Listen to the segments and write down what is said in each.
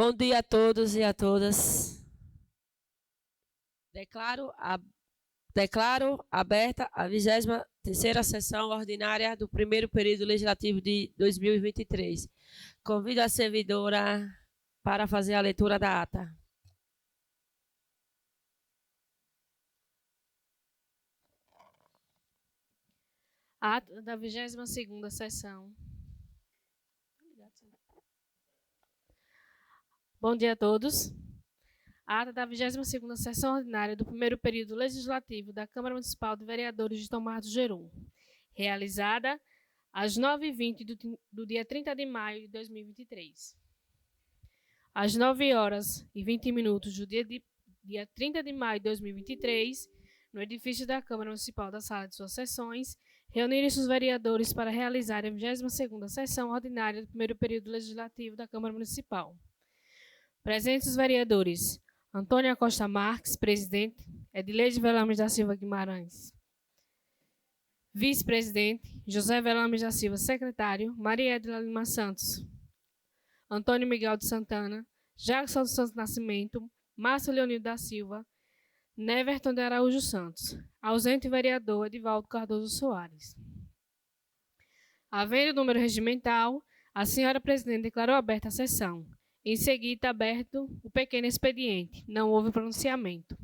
Bom dia a todos e a todas. Declaro aberta a 23ª sessão ordinária do primeiro período legislativo de 2023. Convido a servidora para fazer a leitura da ata. Ata da 22ª sessão. Bom dia a todos. Ata da 22ª sessão ordinária do primeiro período legislativo da Câmara Municipal de Vereadores de Tomar do Jerum, realizada às 9h20 do dia 30 de maio de 2023. Às 9h20 do dia 30 de maio de 2023, no edifício da Câmara Municipal da Sala de Suas Sessões, reuniram-se os vereadores para realizar a 22ª sessão ordinária do primeiro período legislativo da Câmara Municipal. Presentes os vereadores: Antônio Costa Marques, presidente; Edileide Velames da Silva Guimarães, vice-presidente; José Velames da Silva, secretário; Maria Edila Lima Santos, Antônio Miguel de Santana, Jackson dos Santos Nascimento, Márcio Leonildo da Silva, Neverton de Araújo Santos. Ausente o vereador Edivaldo Cardoso Soares. Havendo o número regimental, a senhora presidente declarou aberta a sessão. Em seguida, aberto o pequeno expediente. Não houve pronunciamento.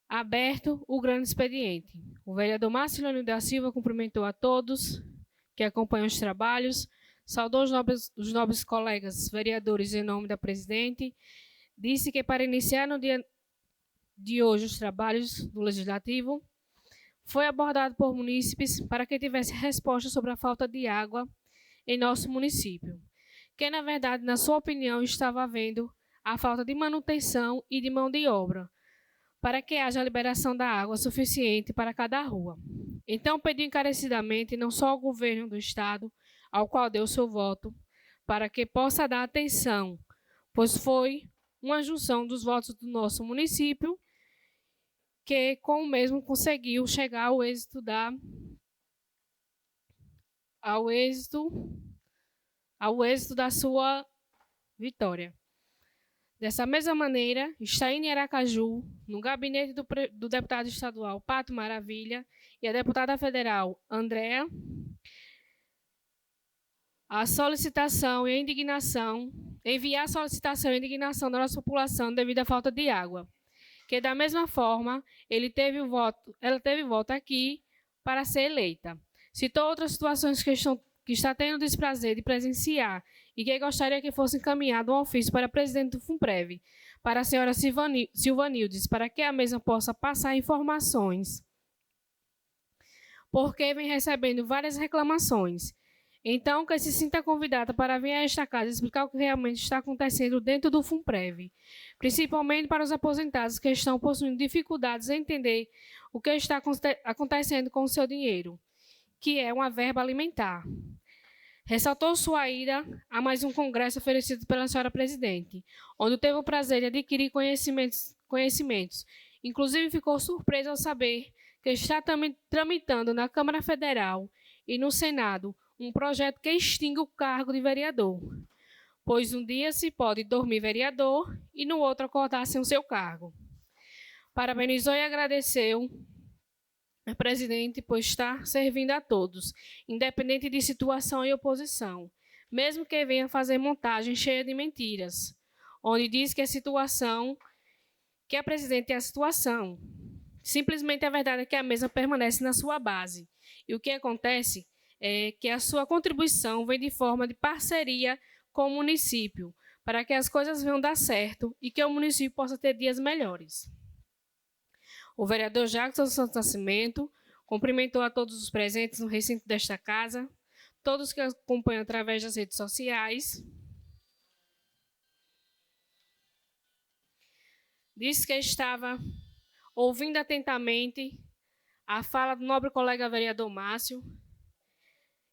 Aberto o grande expediente. O vereador Márcio Leonildo da Silva cumprimentou a todos que acompanham os trabalhos, saudou os nobres colegas vereadores em nome da presidente, disse que para iniciar no dia de hoje os trabalhos do Legislativo, foi abordado por munícipes para que tivesse resposta sobre a falta de água em nosso município, que, na verdade, na sua opinião, estava havendo a falta de manutenção e de mão de obra, para que haja a liberação da água suficiente para cada rua. Então, pediu encarecidamente, não só ao governo do Estado, ao qual deu seu voto, para que possa dar atenção, pois foi uma junção dos votos do nosso município que com o mesmo conseguiu chegar ao êxito da sua vitória. Dessa mesma maneira, está em Aracaju, no gabinete do deputado estadual Pato Maravilha e a deputada federal Andréa, enviar a solicitação e a indignação da nossa população devido à falta de água, que da mesma forma ela teve voto aqui para ser eleita. Citou outras situações que está tendo o desprazer de presenciar e que gostaria que fosse encaminhado um ofício para a presidente do FUNPREV, para a senhora Silvanildes, para que a mesma possa passar informações, porque vem recebendo várias reclamações. Então, que se sinta convidada para vir a esta casa explicar o que realmente está acontecendo dentro do FUNPREV, principalmente para os aposentados que estão possuindo dificuldades em entender o que está acontecendo com o seu dinheiro, que é uma verba alimentar. Ressaltou sua ida a mais um congresso oferecido pela senhora presidente, onde teve o prazer de adquirir conhecimentos. Inclusive, ficou surpresa ao saber que está tramitando na Câmara Federal e no Senado um projeto que extingue o cargo de vereador, pois um dia se pode dormir vereador e no outro acordar sem o seu cargo. Parabenizou e agradeceu a presidente por estar servindo a todos, independente de situação e oposição, mesmo que venha fazer montagem cheia de mentiras, onde diz que a presidente é a situação. Simplesmente a verdade é que a mesma permanece na sua base. E o que acontece é que a sua contribuição vem de forma de parceria com o município, para que as coisas venham dar certo e que o município possa ter dias melhores. O vereador Jackson dos Santos Nascimento cumprimentou a todos os presentes no recinto desta casa, todos que acompanham através das redes sociais. Disse que estava ouvindo atentamente a fala do nobre colega vereador Márcio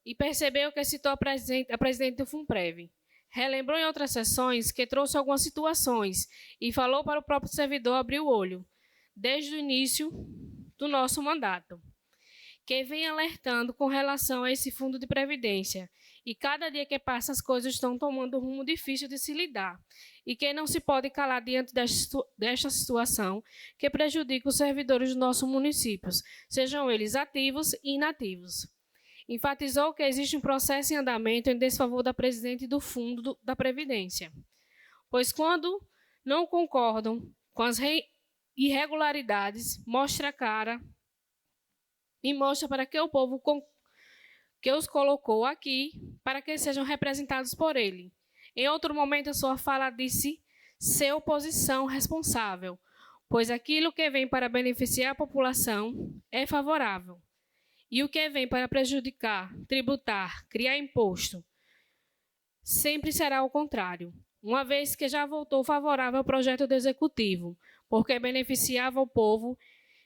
e percebeu que citou a presidente do FUNPREV. Relembrou em outras sessões que trouxe algumas situações e falou para o próprio servidor abrir o olho, desde o início do nosso mandato, que vem alertando com relação a esse fundo de previdência E cada dia que passa, as coisas estão tomando um rumo difícil de se lidar. E quem não se pode calar diante desta situação que prejudica os servidores dos nossos municípios, sejam eles ativos e inativos. Enfatizou que existe um processo em andamento em desfavor da presidente do Fundo da Previdência, pois quando não concordam com as irregularidades, mostra a cara e mostra para que o povo que os colocou aqui, para que sejam representados por ele. Em outro momento, a sua fala disse ser oposição responsável, pois aquilo que vem para beneficiar a população é favorável. E o que vem para prejudicar, tributar, criar imposto, sempre será o contrário, uma vez que já votou favorável ao projeto do Executivo, porque beneficiava o povo,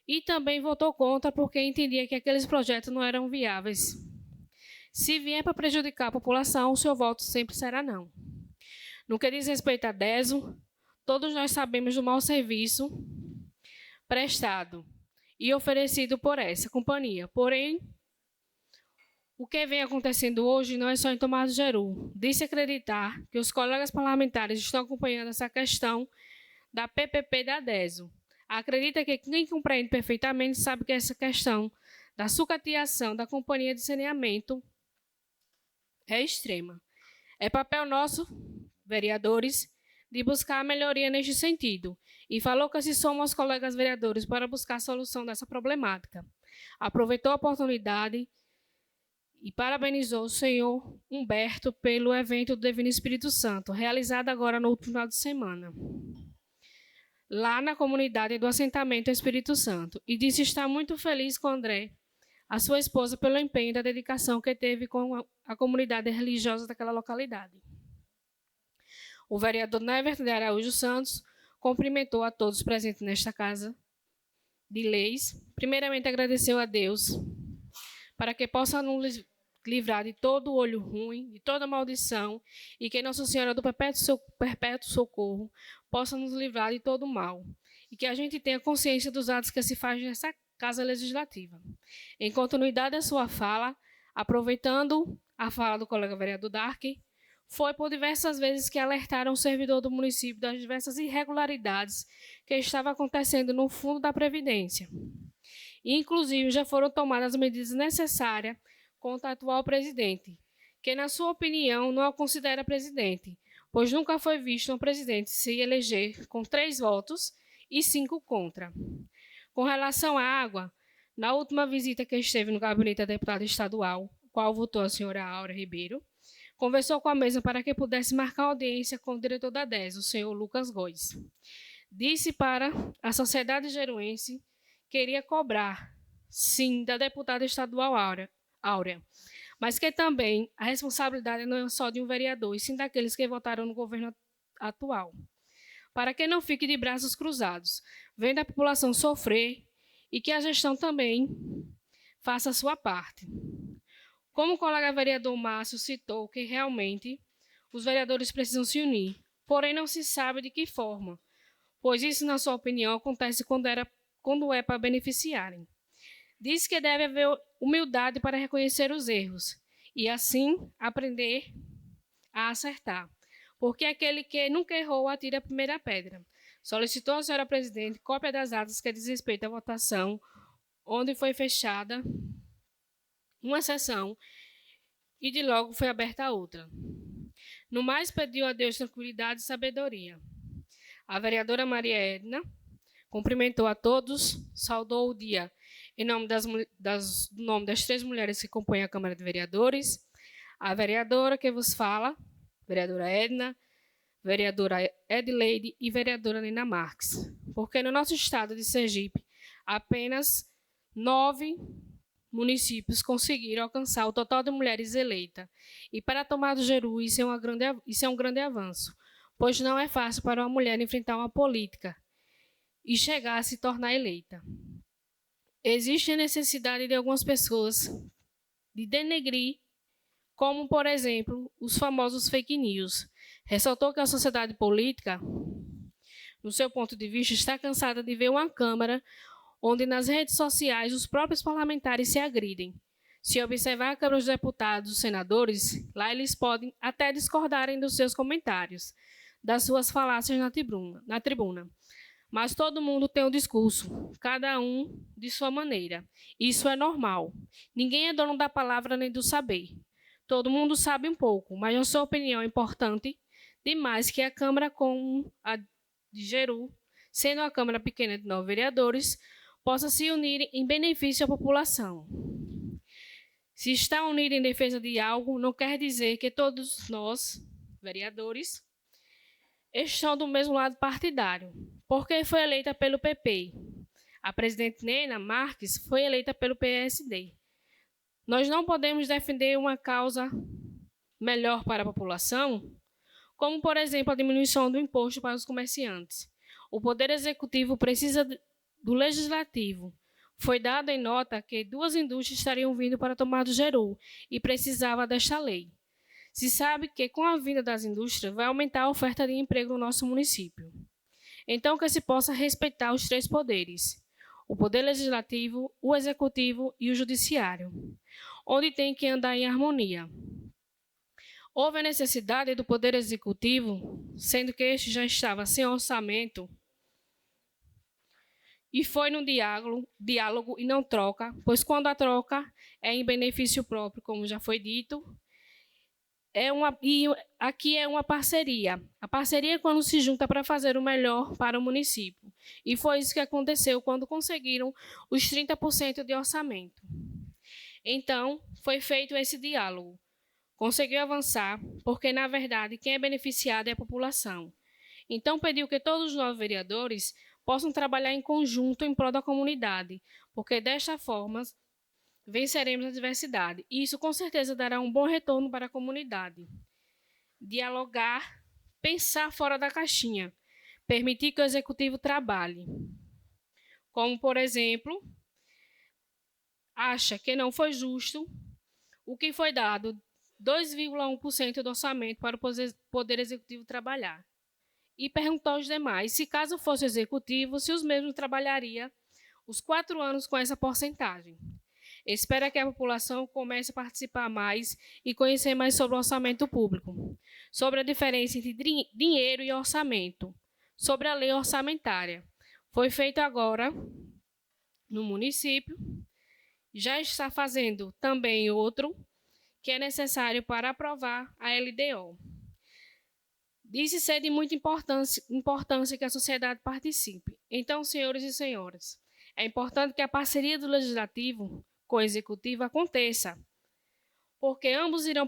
e também votou contra porque entendia que aqueles projetos não eram viáveis. Se vier para prejudicar a população, o seu voto sempre será não. No que diz respeito a DESO, todos nós sabemos do mau serviço prestado e oferecido por essa companhia. Porém, o que vem acontecendo hoje não é só em Tomás do Jeru. Disse acreditar que os colegas parlamentares estão acompanhando essa questão da PPP da DESO. Acredita que quem compreende perfeitamente sabe que essa questão da sucateação da companhia de saneamento é extrema. É papel nosso, vereadores, de buscar a melhoria neste sentido, e falou que se somam aos colegas vereadores para buscar a solução dessa problemática. Aproveitou a oportunidade e parabenizou o senhor Humberto pelo evento do Divino Espírito Santo, realizado agora no último final de semana, lá na comunidade do assentamento Espírito Santo, e disse estar muito feliz com André, a sua esposa, pelo empenho e da dedicação que teve com a comunidade religiosa daquela localidade. O vereador Neverton de Araújo Santos cumprimentou a todos presentes nesta Casa de Leis. Primeiramente, agradeceu a Deus para que possa nos livrar de todo olho ruim, de toda maldição, e que Nossa Senhora do Perpétuo Socorro possa nos livrar de todo mal, e que a gente tenha consciência dos atos que se faz nessa Casa Legislativa. Em continuidade à sua fala, aproveitando a fala do colega vereador Dark, foi por diversas vezes que alertaram o servidor do município das diversas irregularidades que estavam acontecendo no Fundo da Previdência. E, inclusive, já foram tomadas as medidas necessárias contra o atual presidente, que, na sua opinião, não o considera presidente, pois nunca foi visto um presidente se eleger com 3 votos e 5 contra. Com relação à água, na última visita que esteve no gabinete da deputada estadual, qual votou a senhora Aura Ribeiro, conversou com a mesma para que pudesse marcar audiência com o diretor da DES, o senhor Lucas Góes. Disse para a sociedade jeruense que iria cobrar, sim, da deputada estadual Áurea, mas que também a responsabilidade não é só de um vereador, e sim daqueles que votaram no governo atual. Para que não fique de braços cruzados, vendo a população sofrer e que a gestão também faça a sua parte. Como o colega vereador Márcio citou que realmente os vereadores precisam se unir, porém não se sabe de que forma, pois isso, na sua opinião, acontece quando é para beneficiarem. Diz que deve haver humildade para reconhecer os erros e, assim, aprender a acertar, porque aquele que nunca errou atira a primeira pedra. Solicitou à senhora presidente cópia das atas que diz respeito à votação, onde foi fechada uma sessão e de logo foi aberta a outra. No mais, pediu a Deus tranquilidade e sabedoria. A vereadora Maria Edna cumprimentou a todos, saudou o dia em nome do nome das 3 mulheres que compõem a Câmara de Vereadores, a vereadora que vos fala, vereadora Edna, vereadora Edileide e vereadora Nina Marques, porque no nosso estado de Sergipe, apenas 9 municípios conseguiram alcançar o total de mulheres eleitas. E para Tomás do Jeru, isso é um grande avanço, pois não é fácil para uma mulher enfrentar uma política e chegar a se tornar eleita. Existe a necessidade de algumas pessoas de denegrir, como, por exemplo, os famosos fake news. Ressaltou que a sociedade política, no seu ponto de vista, está cansada de ver uma Câmara onde nas redes sociais os próprios parlamentares se agridem, Se observar a Câmara dos Deputados, os senadores, lá eles podem até discordarem dos seus comentários, das suas falácias na tribuna. Mas todo mundo tem um discurso, cada um de sua maneira. Isso é normal. Ninguém é dono da palavra nem do saber. Todo mundo sabe um pouco, mas a sua opinião é importante demais que a Câmara, como a de Jeru, sendo a Câmara pequena de 9 vereadores, possa se unir em benefício à população. Se está unido em defesa de algo, não quer dizer que todos nós, vereadores, estão do mesmo lado partidário, porque foi eleita pelo PP. A presidente Nena Marques foi eleita pelo PSD. Nós não podemos defender uma causa melhor para a população, como, por exemplo, a diminuição do imposto para os comerciantes. O Poder Executivo precisa do Legislativo. Foi dado em nota que 2 indústrias estariam vindo para tomar do Jeru e precisava desta lei. Se sabe que, com a vinda das indústrias, vai aumentar a oferta de emprego no nosso município. Então, que se possa respeitar os 3 poderes, o Poder Legislativo, o Executivo e o Judiciário, onde tem que andar em harmonia. Houve a necessidade do Poder Executivo, sendo que este já estava sem orçamento, e foi no diálogo e não troca, pois quando a troca é em benefício próprio, como já foi dito, aqui é uma parceria. A parceria é quando se junta para fazer o melhor para o município. E foi isso que aconteceu quando conseguiram os 30% de orçamento. Então, foi feito esse diálogo. Conseguiu avançar, porque, na verdade, quem é beneficiado é a população. Então, pediu que todos os 9 vereadores possam trabalhar em conjunto em prol da comunidade, porque, desta forma, venceremos a diversidade. E isso, com certeza, dará um bom retorno para a comunidade. Dialogar, pensar fora da caixinha, permitir que o Executivo trabalhe. Como, por exemplo, acha que não foi justo o que foi dado 2,1% do orçamento para o Poder Executivo trabalhar. E perguntou aos demais se, caso fosse executivo, se os mesmos trabalhariam os 4 anos com essa porcentagem. Espera que a população comece a participar mais e conhecer mais sobre o orçamento público, sobre a diferença entre dinheiro e orçamento, sobre a lei orçamentária. Foi feito agora no município, já está fazendo também outro, que é necessário para aprovar a LDO. Disse ser de muita importância que a sociedade participe. Então, senhores e senhoras, é importante que a parceria do Legislativo com o Executivo aconteça, porque ambos irão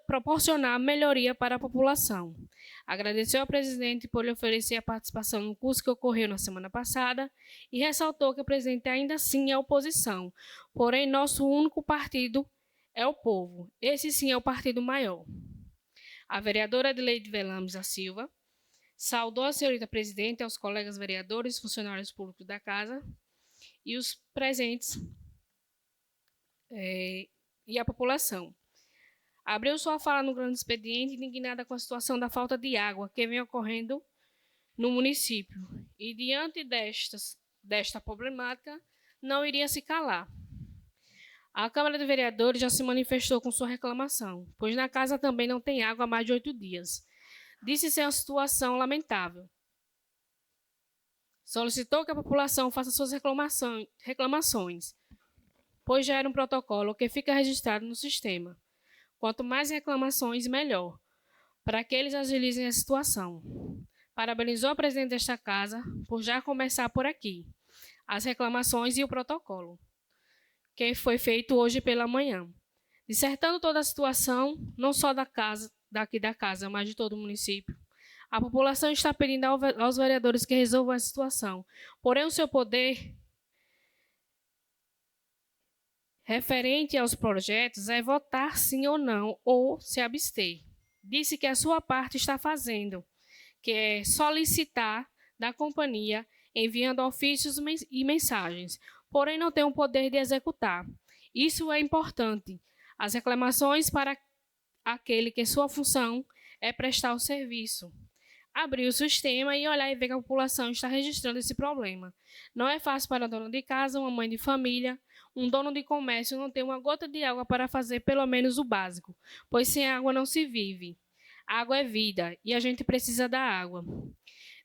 proporcionar melhoria para a população. Agradeceu ao presidente por lhe oferecer a participação no curso que ocorreu na semana passada e ressaltou que o presidente ainda assim é oposição, porém nosso único partido é o povo. Esse sim é o partido maior. A vereadora Adileide Velames da Silva saudou a senhorita presidente, aos colegas vereadores, funcionários públicos da casa e os presentes e a população. Abriu sua fala no grande expediente, indignada com a situação da falta de água que vem ocorrendo no município. E, diante desta problemática, não iria se calar. A Câmara de Vereadores já se manifestou com sua reclamação, pois na casa também não tem água há mais de 8 dias. Disse ser uma situação lamentável. Solicitou que a população faça suas reclamações, pois já era um protocolo que fica registrado no sistema. Quanto mais reclamações, melhor, para que eles agilizem a situação. Parabenizou a presidente desta casa por já começar por aqui as reclamações e o protocolo, que foi feito hoje pela manhã, dissertando toda a situação, não só daqui da casa, mas de todo o município. A população está pedindo aos vereadores que resolvam a situação, porém o seu poder referente aos projetos é votar sim ou não, ou se abster. Disse que a sua parte está fazendo, que é solicitar da companhia, enviando ofícios e mensagens, porém não tem o poder de executar. Isso é importante. As reclamações para aquele que sua função é prestar o serviço. Abrir o sistema e olhar e ver que a população está registrando esse problema. Não é fácil para a dona de casa, uma mãe de família, um dono de comércio não tem uma gota de água para fazer pelo menos o básico, pois sem água não se vive. Água é vida e a gente precisa da água.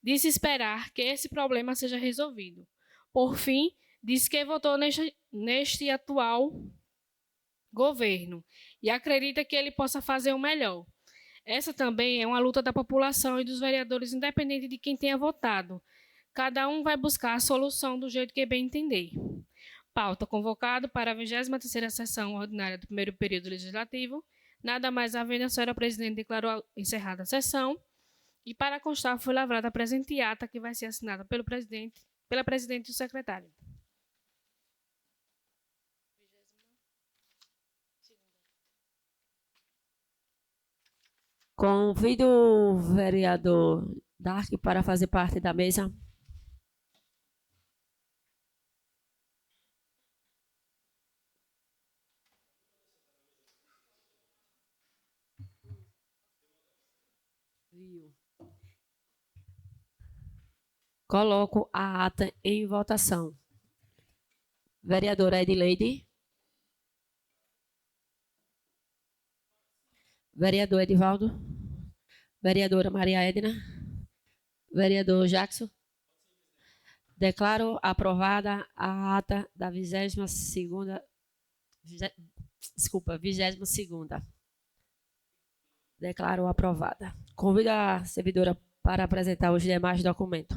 De se esperar que esse problema seja resolvido. Por fim, diz que votou neste atual governo e acredita que ele possa fazer o melhor. Essa também é uma luta da população e dos vereadores, independente de quem tenha votado. Cada um vai buscar a solução do jeito que bem entender. Pauta convocado para a 23ª sessão ordinária do primeiro período legislativo. Nada mais havendo, a senhora presidente declarou encerrada a sessão. E para constar, foi lavrada a presente ata, que vai ser assinada pela presidente e o secretário. Convido o vereador Dark para fazer parte da mesa. Coloco a ata em votação. Vereadora Edileide. Vereador Edivaldo. Vereadora Maria Edna. Vereador Jackson. Declaro aprovada a ata da 22ª. Declaro aprovada. Convido a servidora para apresentar os demais documentos.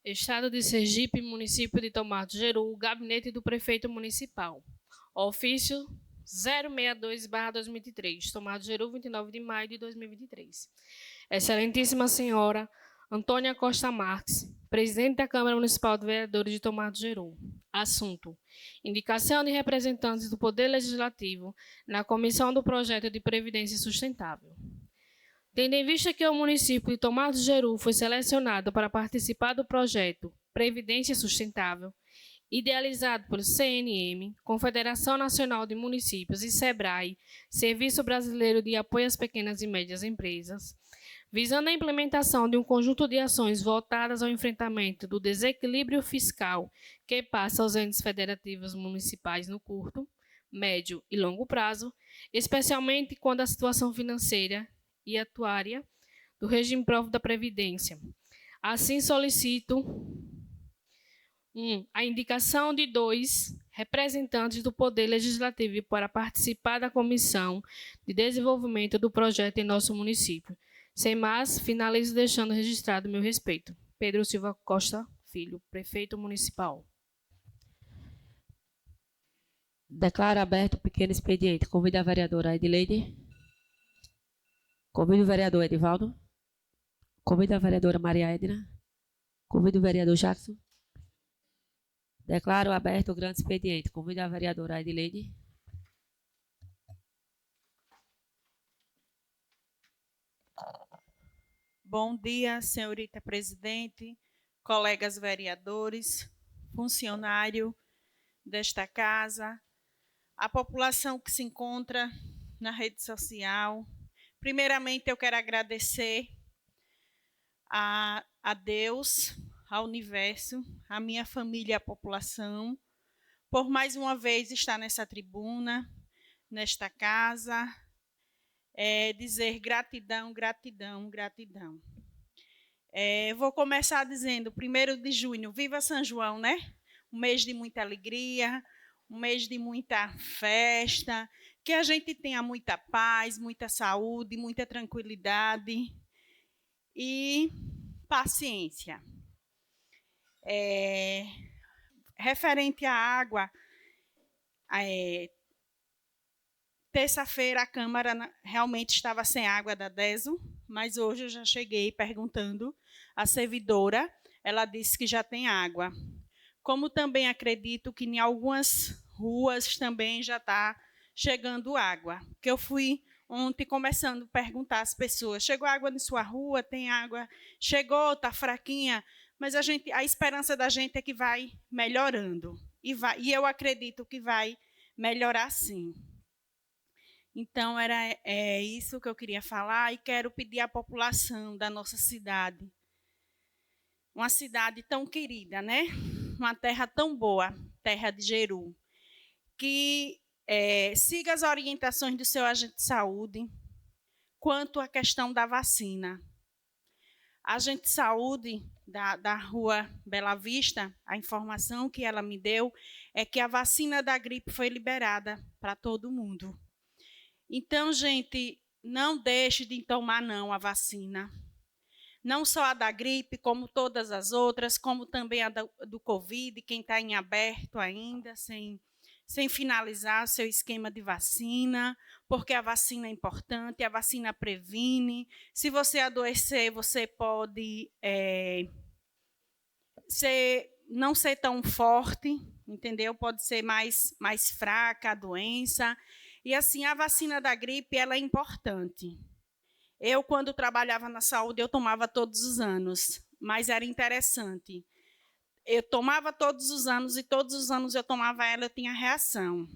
Estado de Sergipe, município de Tomar do Jeru, gabinete do prefeito municipal. Ofício 062/2023, Tomar do Jeru, 29 de maio de 2023. Excelentíssima senhora Antônia Costa Marques, presidente da Câmara Municipal de Vereadores de Tomar do Jeru. Assunto: indicação de representantes do Poder Legislativo na Comissão do Projeto de Previdência Sustentável. Tendo em vista que o município de Tomar do Jeru foi selecionado para participar do projeto Previdência Sustentável, idealizado pelo CNM, Confederação Nacional de Municípios e SEBRAE, Serviço Brasileiro de Apoio às Pequenas e Médias Empresas, visando a implementação de um conjunto de ações voltadas ao enfrentamento do desequilíbrio fiscal que passa aos entes federativos municipais no curto, médio e longo prazo, especialmente quando a situação financeira e atuária do regime próprio da Previdência. Assim, solicito a indicação de 2 representantes do Poder Legislativo para participar da Comissão de Desenvolvimento do projeto em nosso município. Sem mais, finalizo deixando registrado meu respeito. Pedro Silva Costa Filho, prefeito municipal. Declaro aberto o pequeno expediente. Convido a vereadora Edileide. Convido o vereador Edivaldo. Convido a vereadora Maria Edna. Convido o vereador Jackson. Declaro aberto o grande expediente. Convido a vereadora Edileide. Bom dia, senhorita presidente, colegas vereadores, funcionário desta casa, a população que se encontra na rede social. Primeiramente, eu quero agradecer a Deus, ao universo, a minha família e a população, por mais uma vez estar nessa tribuna, nesta casa, dizer gratidão, gratidão, gratidão. Vou começar dizendo, 1º de junho, viva São João, né? Um mês de muita alegria, um mês de muita festa, que a gente tenha muita paz, muita saúde, muita tranquilidade e paciência. Referente à água, terça-feira a Câmara realmente estava sem água da DESO, mas hoje eu já cheguei perguntando à servidora, ela disse que já tem água. Como também acredito que em algumas ruas também já está chegando água. Que eu fui ontem começando a perguntar às pessoas, chegou água na sua rua? Tem água? Chegou, está fraquinha? Mas a esperança da gente é que vai melhorando. E eu acredito que vai melhorar sim. Então, era isso que eu queria falar e quero pedir à população da nossa cidade, uma cidade tão querida, né? Uma terra tão boa, terra de Jeru, que siga as orientações do seu agente de saúde quanto à questão da vacina. A agente de saúde da Rua Bela Vista, a informação que ela me deu é que a vacina da gripe foi liberada para todo mundo. Então, gente, não deixe de tomar não a vacina. Não só a da gripe, como todas as outras, como também a do Covid, quem está em aberto ainda, sem finalizar o seu esquema de vacina, porque a vacina é importante, a vacina previne. Se você adoecer, você pode não ser tão forte, entendeu? Pode ser mais fraca a doença. E assim, a vacina da gripe, ela é importante. Eu, quando trabalhava na saúde, eu tomava todos os anos, mas era interessante. Eu tomava todos os anos e todos os anos eu tomava ela, eu tinha reação.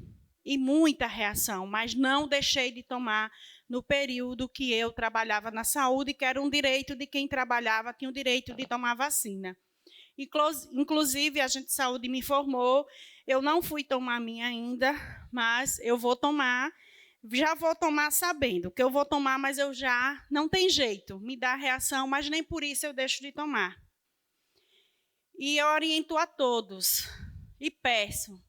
E muita reação, mas não deixei de tomar no período que eu trabalhava na saúde, que era um direito de quem trabalhava, tinha o direito de tomar vacina. Inclusive, a agente de saúde me informou, eu não fui tomar a minha ainda, mas eu vou tomar, já vou tomar sabendo que eu vou tomar, mas eu já, não tem jeito, me dá reação, mas nem por isso eu deixo de tomar. E eu oriento a todos, e peço,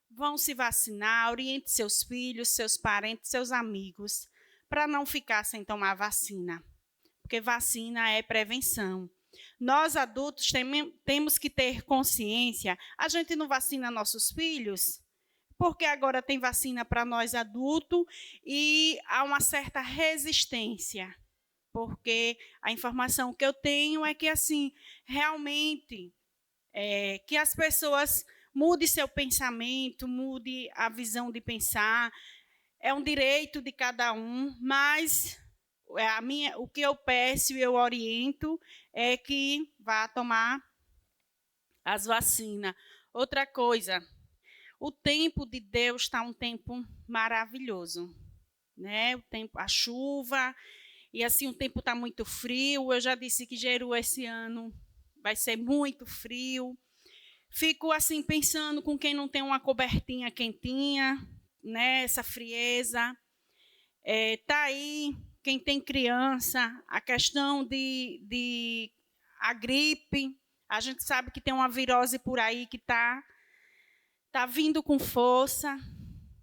vão se vacinar, oriente seus filhos, seus parentes, seus amigos, para não ficar sem tomar vacina, porque vacina é prevenção. Nós, adultos, temos que ter consciência. A gente não vacina nossos filhos, porque agora tem vacina para nós adultos e há uma certa resistência. Porque a informação que eu tenho é que, assim, realmente, que as pessoas mudem seu pensamento, mudem a visão de pensar. É um direito de cada um, mas o que eu peço e eu oriento é que vá tomar as vacinas. Outra coisa, o tempo de Deus está um tempo maravilhoso, né? O tempo, a chuva, e assim o tempo está muito frio. Eu já disse que Jeru esse ano vai ser muito frio. Fico assim pensando com quem não tem uma cobertinha quentinha, né? Essa frieza. Tá aí quem tem criança, a questão de a gripe. A gente sabe que tem uma virose por aí que tá vindo com força,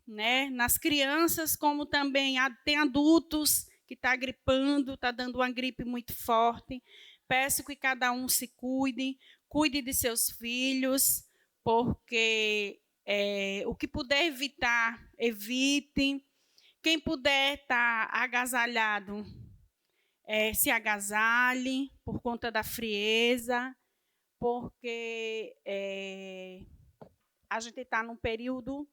né? Nas crianças, como também tem adultos que está gripando, está dando uma gripe muito forte. Peço que cada um se cuide de seus filhos, porque o que puder evitar, evite. Quem puder estar agasalhado, se agasalhe por conta da frieza, porque a gente está num período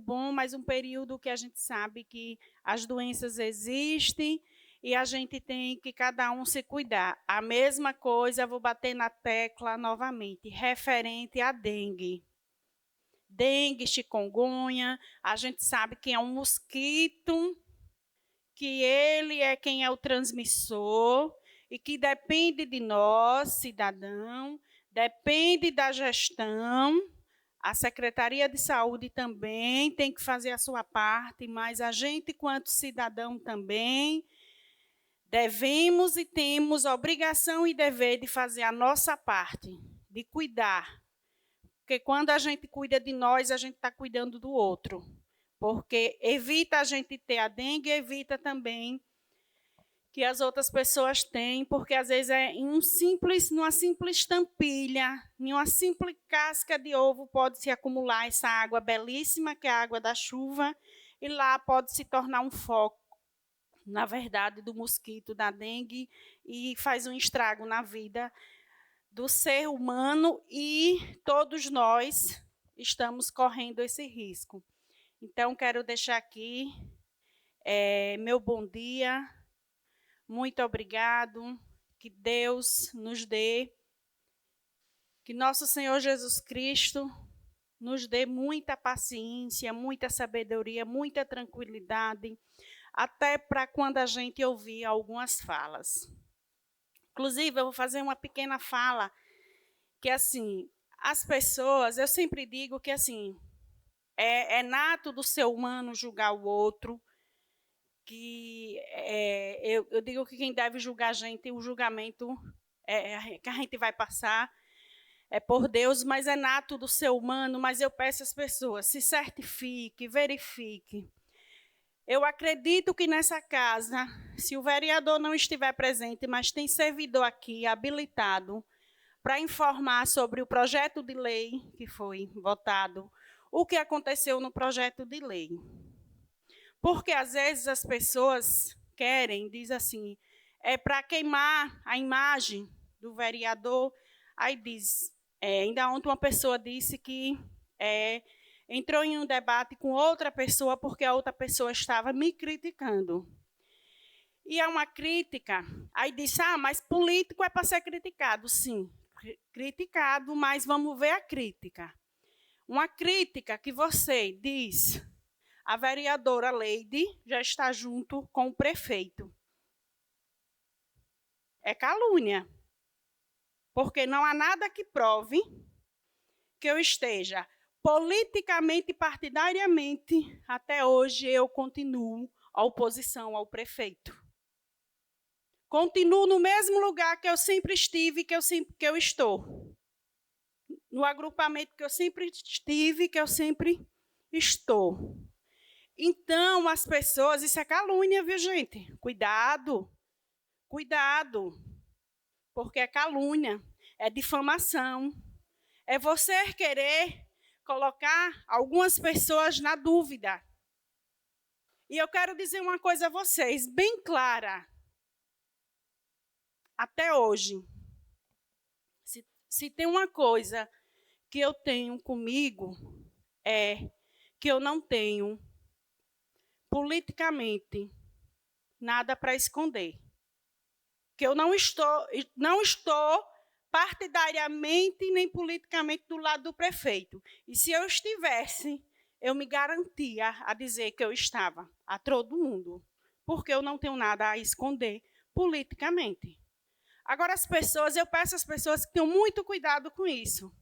bom, mas um período que a gente sabe que as doenças existem e a gente tem que cada um se cuidar. A mesma coisa, vou bater na tecla novamente, referente à dengue. Dengue, chikungunya, a gente sabe que é um mosquito, que ele é quem é o transmissor e que depende de nós, cidadão, depende da gestão. A Secretaria de Saúde também tem que fazer a sua parte, mas a gente, quanto cidadão, também devemos e temos obrigação e dever de fazer a nossa parte, de cuidar. Porque quando a gente cuida de nós, a gente está cuidando do outro. Porque evita a gente ter a dengue, evita também que as outras pessoas têm, porque às vezes numa simples tampilha, em uma simples casca de ovo pode se acumular essa água belíssima, que é a água da chuva, e lá pode se tornar um foco, na verdade, do mosquito, da dengue, e faz um estrago na vida do ser humano, e todos nós estamos correndo esse risco. Então, quero deixar aqui meu bom dia. Muito obrigado. Que Deus nos dê, que nosso Senhor Jesus Cristo nos dê muita paciência, muita sabedoria, muita tranquilidade, até para quando a gente ouvir algumas falas. Inclusive, eu vou fazer uma pequena fala, que assim, as pessoas, eu sempre digo que assim, é nato do ser humano julgar o outro, que eu digo que quem deve julgar a gente, o julgamento que a gente vai passar é por Deus, mas é nato do ser humano, mas eu peço às pessoas, se certifique, verifique. Eu acredito que nessa casa, se o vereador não estiver presente, mas tem servidor aqui habilitado para informar sobre o projeto de lei que foi votado, o que aconteceu no projeto de lei. Porque, às vezes, as pessoas querem, diz assim, para queimar a imagem do vereador, aí diz, ainda ontem uma pessoa disse que entrou em um debate com outra pessoa porque a outra pessoa estava me criticando. E é uma crítica, aí disse, mas político é para ser criticado. Sim, criticado, mas vamos ver a crítica. Uma crítica que você diz, a vereadora Leide já está junto com o prefeito. É calúnia, porque não há nada que prove que eu esteja politicamente e partidariamente, até hoje eu continuo a oposição ao prefeito. Continuo no mesmo lugar que eu sempre estive, que eu estou. No agrupamento que eu sempre estive, que eu sempre estou. Então, as pessoas, isso é calúnia, viu, gente? Cuidado, cuidado, porque é calúnia, é difamação, é você querer colocar algumas pessoas na dúvida. E eu quero dizer uma coisa a vocês, bem clara. Até hoje, se tem uma coisa que eu tenho comigo, é que eu não tenho politicamente nada para esconder. Que eu não estou partidariamente nem politicamente do lado do prefeito. E se eu estivesse, eu me garantia a dizer que eu estava a todo mundo, porque eu não tenho nada a esconder politicamente. Agora, eu peço às pessoas que tenham muito cuidado com isso.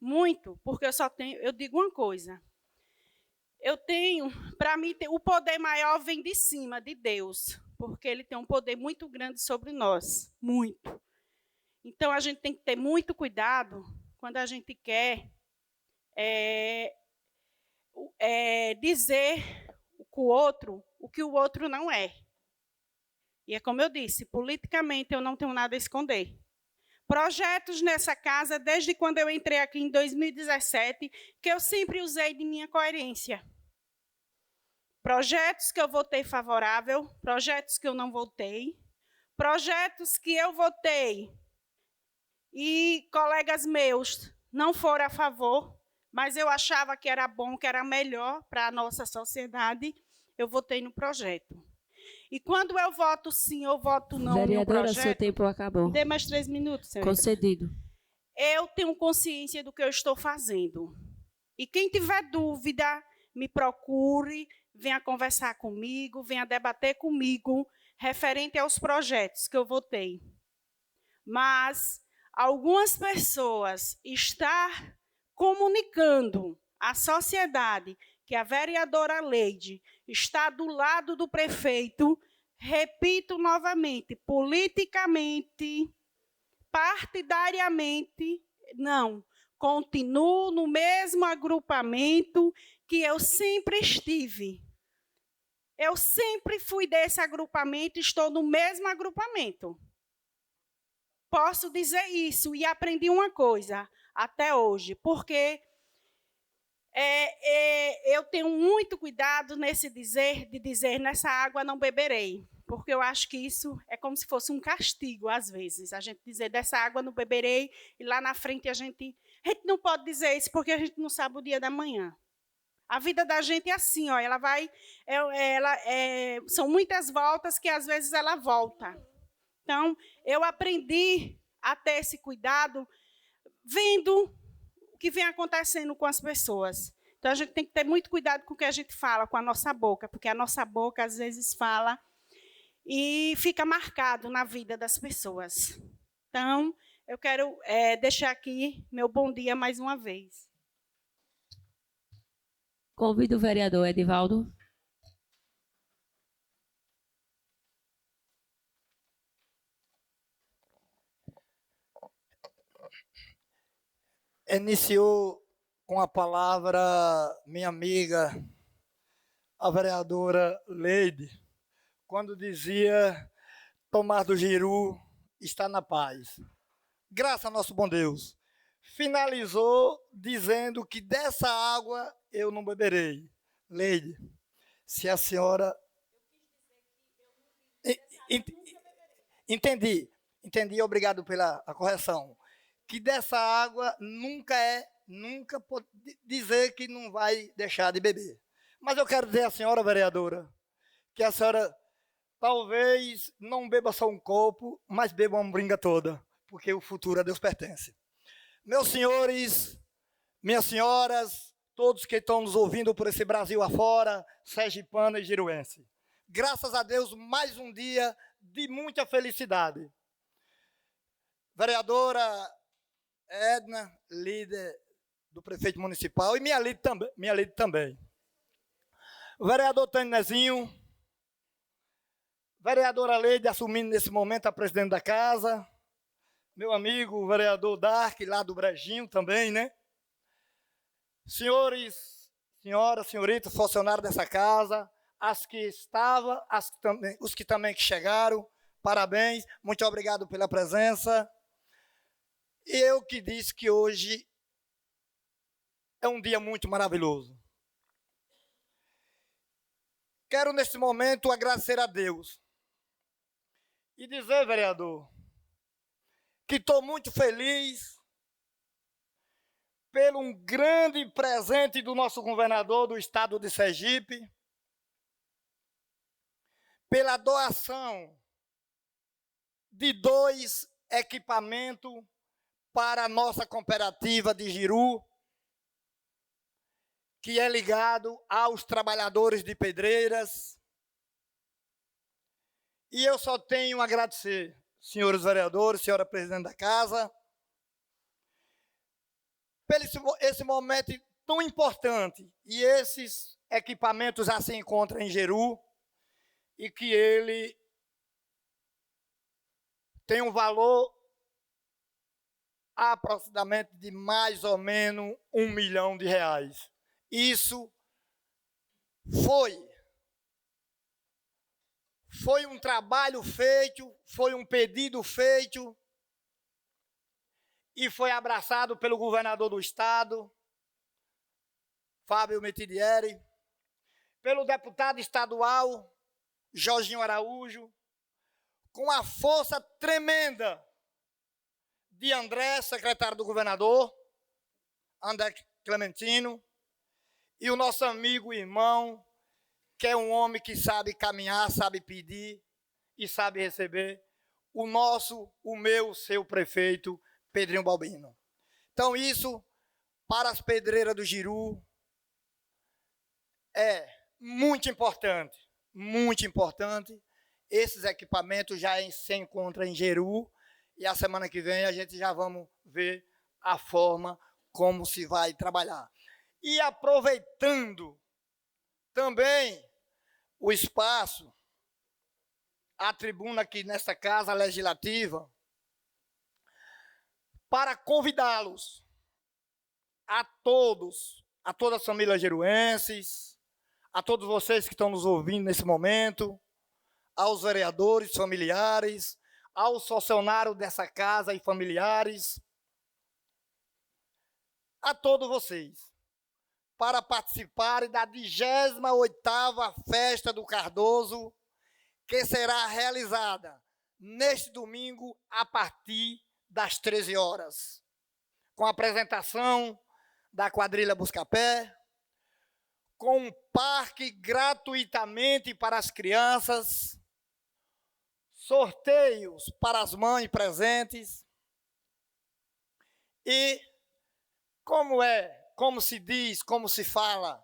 Muito, porque eu digo uma coisa. Para mim, o poder maior vem de cima, de Deus, porque Ele tem um poder muito grande sobre nós, muito. Então, a gente tem que ter muito cuidado quando a gente quer dizer o que o outro não é. E é como eu disse, politicamente eu não tenho nada a esconder. Projetos nessa casa, desde quando eu entrei aqui em 2017, que eu sempre usei de minha coerência. Projetos que eu votei favorável, projetos que eu não votei, projetos que eu votei e colegas meus não foram a favor, mas eu achava que era bom, que era melhor para a nossa sociedade, eu votei no projeto. E quando eu voto sim ou voto não no projeto... Vereadora, seu tempo acabou. Dê mais 3 minutos, senhora. Concedido. Eu tenho consciência do que eu estou fazendo. E quem tiver dúvida, me procure, venha conversar comigo, venha debater comigo, referente aos projetos que eu votei. Mas algumas pessoas estão comunicando à sociedade que a vereadora Leide está do lado do prefeito, repito novamente, politicamente, partidariamente, não. Continuo no mesmo agrupamento que eu sempre estive. Eu sempre fui desse agrupamento, estou no mesmo agrupamento. Posso dizer isso e aprendi uma coisa até hoje, porque eu tenho muito cuidado de dizer nessa água não beberei, porque eu acho que isso é como se fosse um castigo, às vezes, a gente dizer dessa água não beberei, e lá na frente a gente não pode dizer isso, porque a gente não sabe o dia da manhã. A vida da gente é assim, ó, ela vai, são muitas voltas que às vezes ela volta. Então, eu aprendi a ter esse cuidado, vendo que vem acontecendo com as pessoas. Então, a gente tem que ter muito cuidado com o que a gente fala com a nossa boca, porque a nossa boca, às vezes, fala e fica marcado na vida das pessoas. Então, eu quero deixar aqui meu bom dia mais uma vez. Convido o vereador Edivaldo. Iniciou com a palavra minha amiga, a vereadora Leide, quando dizia: Tomar do Jiru está na paz. Graças ao nosso bom Deus. Finalizou dizendo que dessa água eu não beberei. Leide, se a senhora... Entendi, obrigado pela correção. Que dessa água nunca pode dizer que não vai deixar de beber. Mas eu quero dizer à senhora, vereadora, que a senhora talvez não beba só um copo, mas beba uma bringa toda, porque o futuro a Deus pertence. Meus senhores, minhas senhoras, todos que estão nos ouvindo por esse Brasil afora, sergipano e giruense, graças a Deus, mais um dia de muita felicidade. Vereadora Edna, líder do prefeito municipal, e minha líder também. Vereador Tanezinho, vereadora Leide assumindo nesse momento a presidente da casa, meu amigo vereador Dark, lá do Brejinho também, né? Senhores, senhoras, senhoritas, funcionários dessa casa, as que estavam, os que também chegaram, parabéns, muito obrigado pela presença. E eu que disse que hoje é um dia muito maravilhoso. Quero, neste momento, agradecer a Deus e dizer, vereador, que estou muito feliz pelo um grande presente do nosso governador do estado de Sergipe, pela doação de 2 equipamentos para a nossa cooperativa de Jiru, que é ligado aos trabalhadores de Pedreiras. E eu só tenho a agradecer, senhores vereadores, senhora presidente da casa, pelo esse momento tão importante. E esses equipamentos já se encontram em Jiru, e que ele tem um valor aproximadamente de mais ou menos R$1 milhão. Isso foi um trabalho feito, foi um pedido feito e foi abraçado pelo governador do estado, Fábio Metidieri, pelo deputado estadual, Jorginho Araújo, com a força tremenda de André, secretário do governador, André Clementino, e o nosso amigo e irmão, que é um homem que sabe caminhar, sabe pedir e sabe receber, o meu, seu prefeito, Pedrinho Balbino. Então, isso, para as pedreiras do Jiru, é muito importante, muito importante. Esses equipamentos já se encontram em Jiru, e a semana que vem a gente já vamos ver a forma como se vai trabalhar. E aproveitando também o espaço, a tribuna aqui nesta Casa Legislativa, para convidá-los a todas as famílias jiruenses, a todos vocês que estão nos ouvindo nesse momento, aos vereadores, familiares, aos funcionários dessa casa e familiares, a todos vocês, para participarem da 28ª Festa do Cardoso, que será realizada neste domingo a partir das 13 horas, com a apresentação da quadrilha Buscapé, com um parque gratuitamente para as crianças, sorteios para as mães presentes e como se diz, como se fala,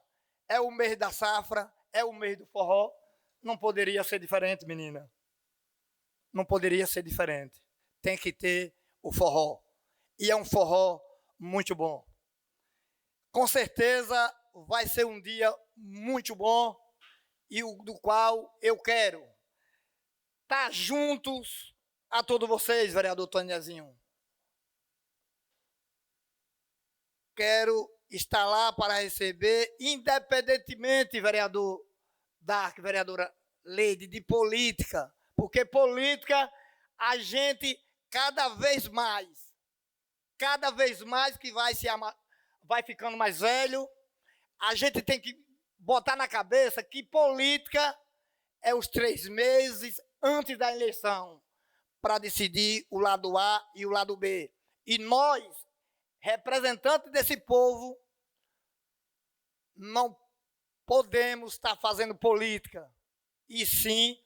é o mês da safra, é o mês do forró, não poderia ser diferente, menina. Não poderia ser diferente. Tem que ter o forró. E é um forró muito bom. Com certeza vai ser um dia muito bom e do qual eu quero estar juntos a todos vocês, vereador Toniezinho. Quero estar lá para receber, independentemente, vereadora Leide, de política, porque política a gente cada vez mais que vai ficando mais velho, a gente tem que botar na cabeça que política é os 3 meses antes da eleição para decidir o lado A e o lado B. E nós, representantes desse povo, não podemos estar fazendo política, e sim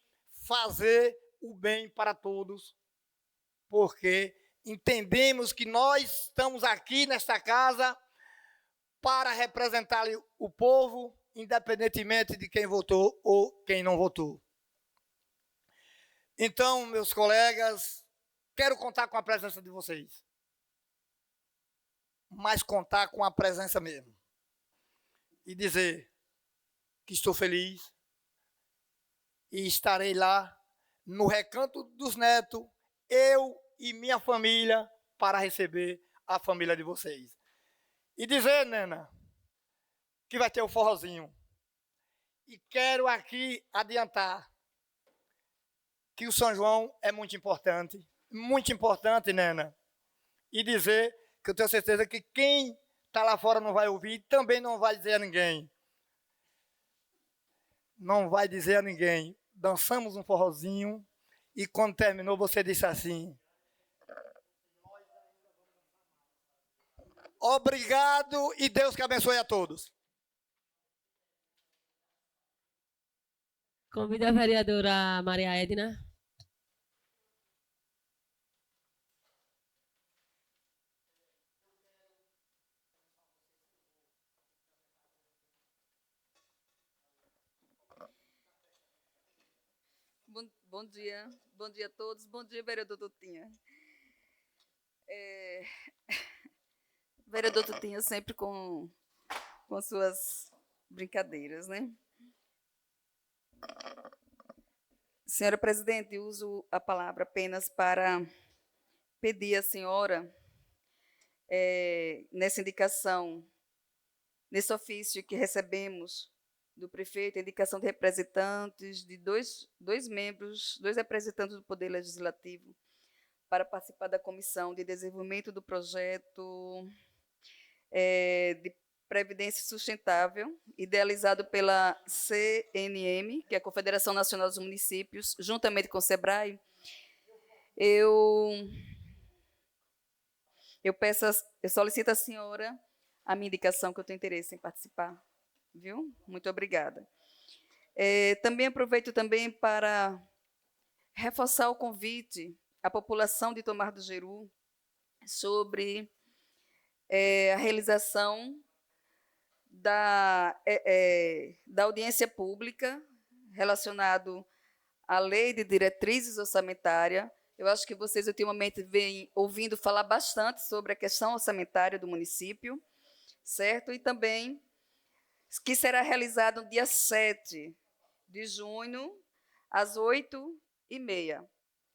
fazer o bem para todos, porque entendemos que nós estamos aqui nesta casa para representar o povo, independentemente de quem votou ou quem não votou. Então, meus colegas, quero contar com a presença de vocês, mas contar com a presença mesmo. E dizer que estou feliz e estarei lá no Recanto dos Netos, eu e minha família, para receber a família de vocês. E dizer, Nena, que vai ter o forrozinho. E quero aqui adiantar que o São João é muito importante, Nena. E dizer que eu tenho certeza que quem está lá fora não vai ouvir, também não vai dizer a ninguém. Não vai dizer a ninguém. Dançamos um forrozinho e quando terminou você disse assim: obrigado e Deus que abençoe a todos. Convido a vereadora Maria Edna. Bom dia a todos, bom dia, vereador Tutinha. Vereador Tutinha sempre com suas brincadeiras, né? Senhora presidente, uso a palavra apenas para pedir à senhora, nessa indicação, nesse ofício que recebemos do prefeito, a indicação de representantes, de dois representantes do Poder Legislativo, para participar da Comissão de Desenvolvimento do Projeto de Previdência Sustentável, idealizado pela CNM, que é a Confederação Nacional dos Municípios, juntamente com o SEBRAE. Eu solicito à senhora a minha indicação, que eu tenho interesse em participar. Viu? Muito obrigada. Também aproveito também para reforçar o convite à população de Tomar do Jeru sobre a realização da audiência pública relacionado à Lei de Diretrizes Orçamentárias. Eu acho que vocês ultimamente vêm ouvindo falar bastante sobre a questão orçamentária do município, certo? E também que será realizado no dia 7 de junho, às 8h30.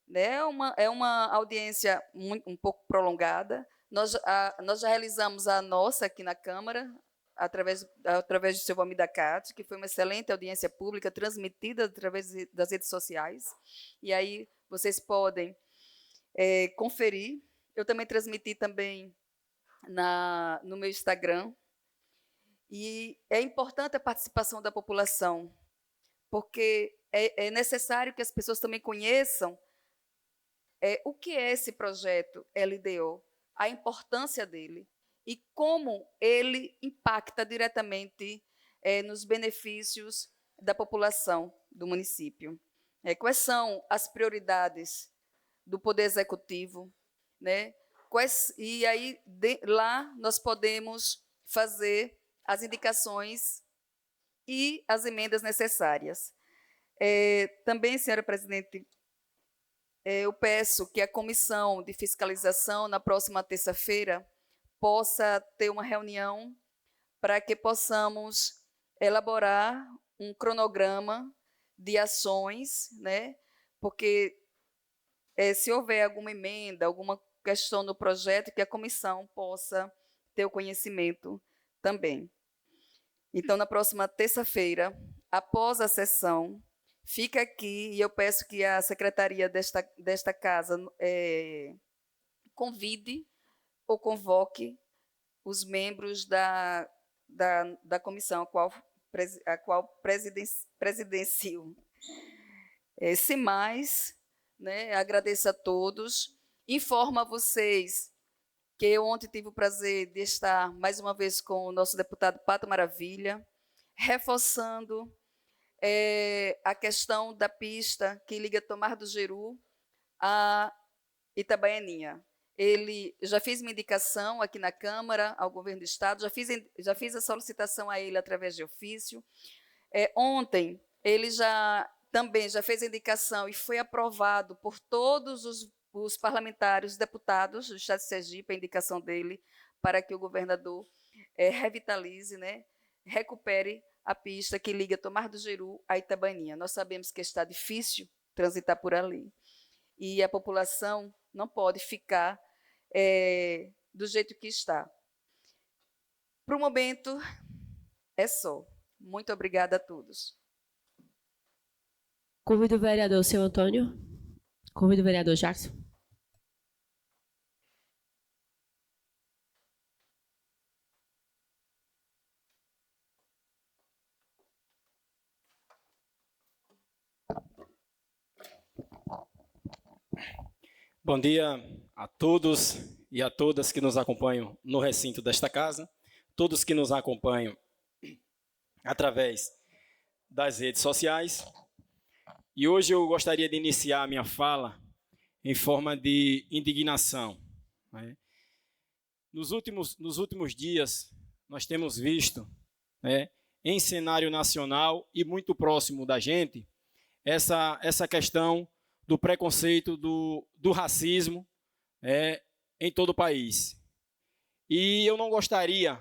Né? É uma audiência um pouco prolongada. Nós já realizamos a nossa aqui na Câmara, através do seu Almir da Cate, que foi uma excelente audiência pública, transmitida através das redes sociais. E aí vocês podem conferir. Eu também transmiti também no meu Instagram. E é importante a participação da população, porque é necessário que as pessoas também conheçam o que é esse projeto LDO, a importância dele e como ele impacta diretamente nos benefícios da população do município. Quais são as prioridades do Poder Executivo, né? E aí, lá, nós podemos fazer as indicações e as emendas necessárias. Também, senhora presidente, eu peço que a comissão de fiscalização, na próxima terça-feira, possa ter uma reunião para que possamos elaborar um cronograma de ações, né? Porque se houver alguma emenda, alguma questão no projeto, que a comissão possa ter o conhecimento também. Então, na próxima terça-feira, após a sessão, fica aqui, e eu peço que a secretaria desta casa convide ou convoque os membros da comissão a qual presidencio. Sem mais, né, agradeço a todos. Informo a vocês que eu ontem tive o prazer de estar mais uma vez com o nosso deputado Pato Maravilha, reforçando a questão da pista que liga Tomar do Jeru a Itabaianinha. Ele já fez uma indicação aqui na Câmara ao Governo do Estado, já fiz a solicitação a ele através de ofício. Ontem, ele também já fez a indicação e foi aprovado por todos os parlamentares, deputados do Estado de Sergipe, a indicação dele, para que o governador revitalize, né, recupere a pista que liga Tomar do Jeru a Itabaianinha. Nós sabemos que está difícil transitar por ali e a população não pode ficar do jeito que está. Para o momento, é só. Muito obrigada a todos. Convido o vereador seu Antônio. Convido o vereador Jackson. Bom dia a todos e a todas que nos acompanham no recinto desta casa, todos que nos acompanham através das redes sociais. E hoje eu gostaria de iniciar a minha fala em forma de indignação, né? Nos últimos dias, nós temos visto, né, em cenário nacional e muito próximo da gente, essa questão do preconceito, do racismo em todo o país. E eu não gostaria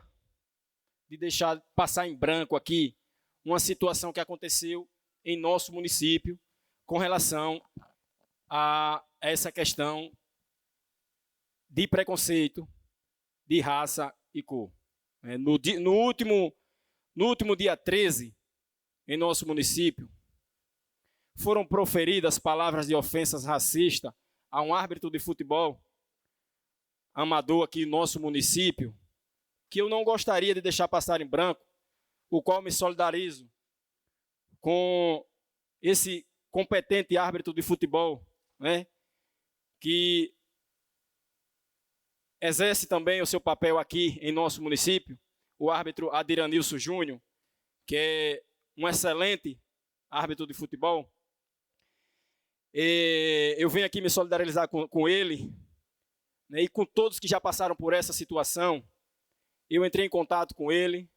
de deixar passar em branco aqui uma situação que aconteceu em nosso município com relação a essa questão de preconceito de raça e cor. No último dia 13, em nosso município, foram proferidas palavras de ofensas racistas a um árbitro de futebol amador aqui no nosso município, que eu não gostaria de deixar passar em branco, o qual me solidarizo com esse competente árbitro de futebol, né, que exerce também o seu papel aqui em nosso município, o árbitro Adiranilson Júnior, que é um excelente árbitro de futebol. Eu venho aqui me solidarizar com ele, né, e com todos que já passaram por essa situação. Eu entrei em contato com ele,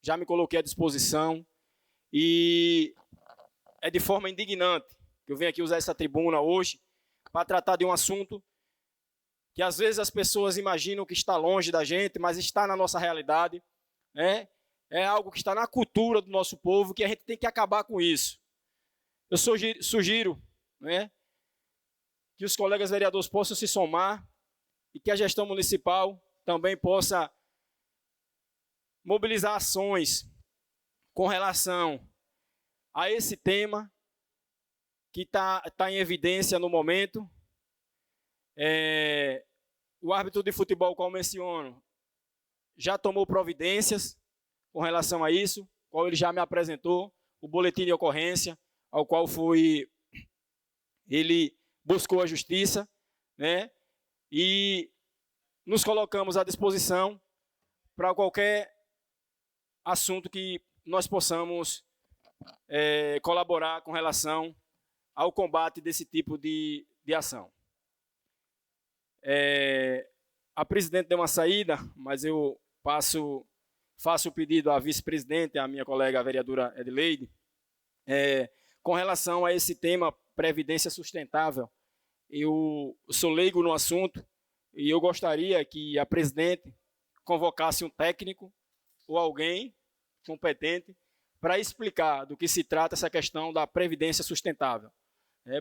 já me coloquei à disposição, e é de forma indignante que eu venho aqui usar essa tribuna hoje para tratar de um assunto que às vezes as pessoas imaginam que está longe da gente, mas está na nossa realidade, né? É algo que está na cultura do nosso povo, que a gente tem que acabar com isso. Eu sugiro, né, que os colegas vereadores possam se somar e que a gestão municipal também possa mobilizar ações com relação a esse tema que está em evidência no momento. O árbitro de futebol, qual menciono, já tomou providências com relação a isso, qual ele já me apresentou, o boletim de ocorrência, ao qual ele buscou a justiça, né? E nos colocamos à disposição para qualquer assunto que nós possamos colaborar com relação ao combate desse tipo de ação. A presidente deu uma saída, mas eu faço o pedido à vice-presidente, à minha colega a vereadora Edileide, com relação a esse tema Previdência Sustentável. Eu sou leigo no assunto e eu gostaria que a presidente convocasse um técnico ou alguém competente para explicar do que se trata essa questão da Previdência Sustentável.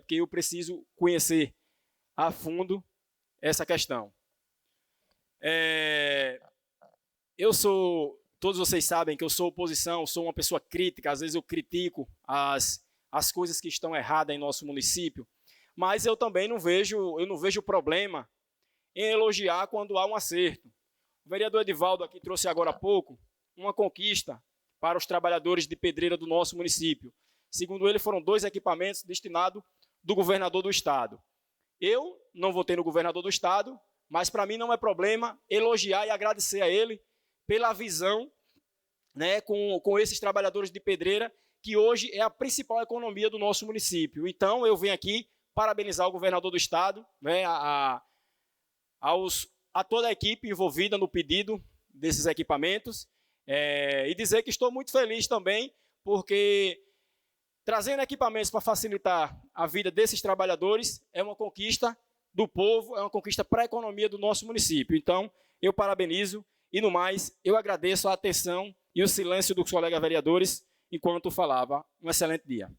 Porque eu preciso conhecer a fundo essa questão. Todos vocês sabem que eu sou oposição, sou uma pessoa crítica, às vezes eu critico as coisas que estão erradas em nosso município, mas eu também não vejo problema em elogiar quando há um acerto. O vereador Edivaldo aqui trouxe agora há pouco uma conquista para os trabalhadores de pedreira do nosso município. Segundo ele, foram 2 equipamentos destinados do governador do estado. Eu não votei no governador do estado, mas para mim não é problema elogiar e agradecer a ele pela visão, né, com esses trabalhadores de pedreira, que hoje é a principal economia do nosso município. Então, eu venho aqui parabenizar o governador do estado, né, a toda a equipe envolvida no pedido desses equipamentos, e dizer que estou muito feliz também, porque trazendo equipamentos para facilitar a vida desses trabalhadores é uma conquista do povo, é uma conquista para a economia do nosso município. Então, eu parabenizo e, no mais, eu agradeço a atenção e o silêncio dos colegas vereadores enquanto falava. Um excelente dia.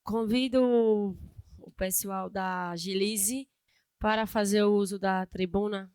Convido o pessoal da Agilize para fazer o uso da tribuna.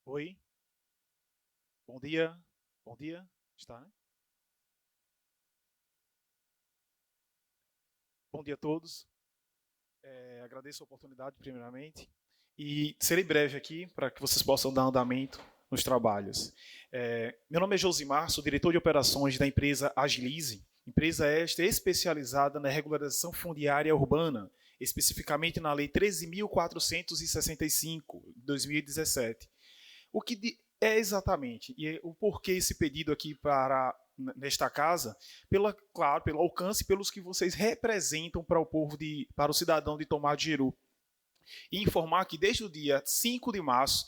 Oi, bom dia, bom dia, está, né? Bom dia a todos, agradeço a oportunidade primeiramente e serei breve aqui para que vocês possam dar andamento nos trabalhos. Meu nome é Josimar, sou diretor de operações da empresa Agilize, empresa esta especializada na regularização fundiária urbana, especificamente na Lei 13.465, de 2017. O que é exatamente, e o porquê esse pedido aqui nesta casa, claro, pelo alcance, pelos que vocês representam para o povo, para o cidadão de Tomar de Jeru. E informar que desde o dia 5 de março,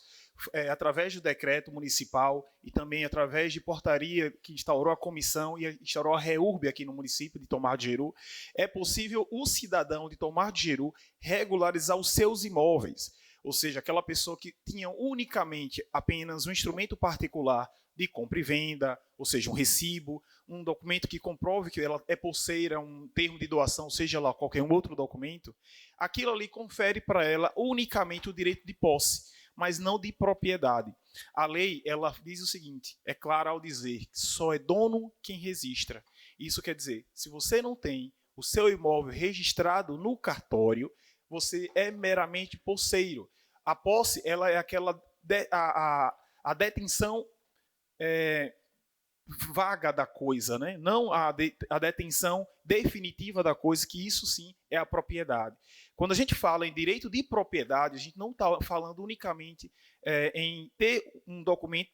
através do decreto municipal e também através de portaria que instaurou a comissão e instaurou a REURB aqui no município de Tomar de Jeru, é possível o cidadão de Tomar de Jeru regularizar os seus imóveis. Ou seja, aquela pessoa que tinha unicamente apenas um instrumento particular de compra e venda, ou seja, um recibo, um documento que comprove que ela é posseira, um termo de doação, seja lá qualquer outro documento, aquilo ali confere para ela unicamente o direito de posse, mas não de propriedade. A lei, ela diz o seguinte, é clara ao dizer que só é dono quem registra. Isso quer dizer, se você não tem o seu imóvel registrado no cartório, você é meramente posseiro. A posse, ela é aquela a detenção vaga da coisa, né? Não a detenção definitiva da coisa, que isso sim é a propriedade. Quando a gente fala em direito de propriedade, a gente não está falando unicamente em ter um documento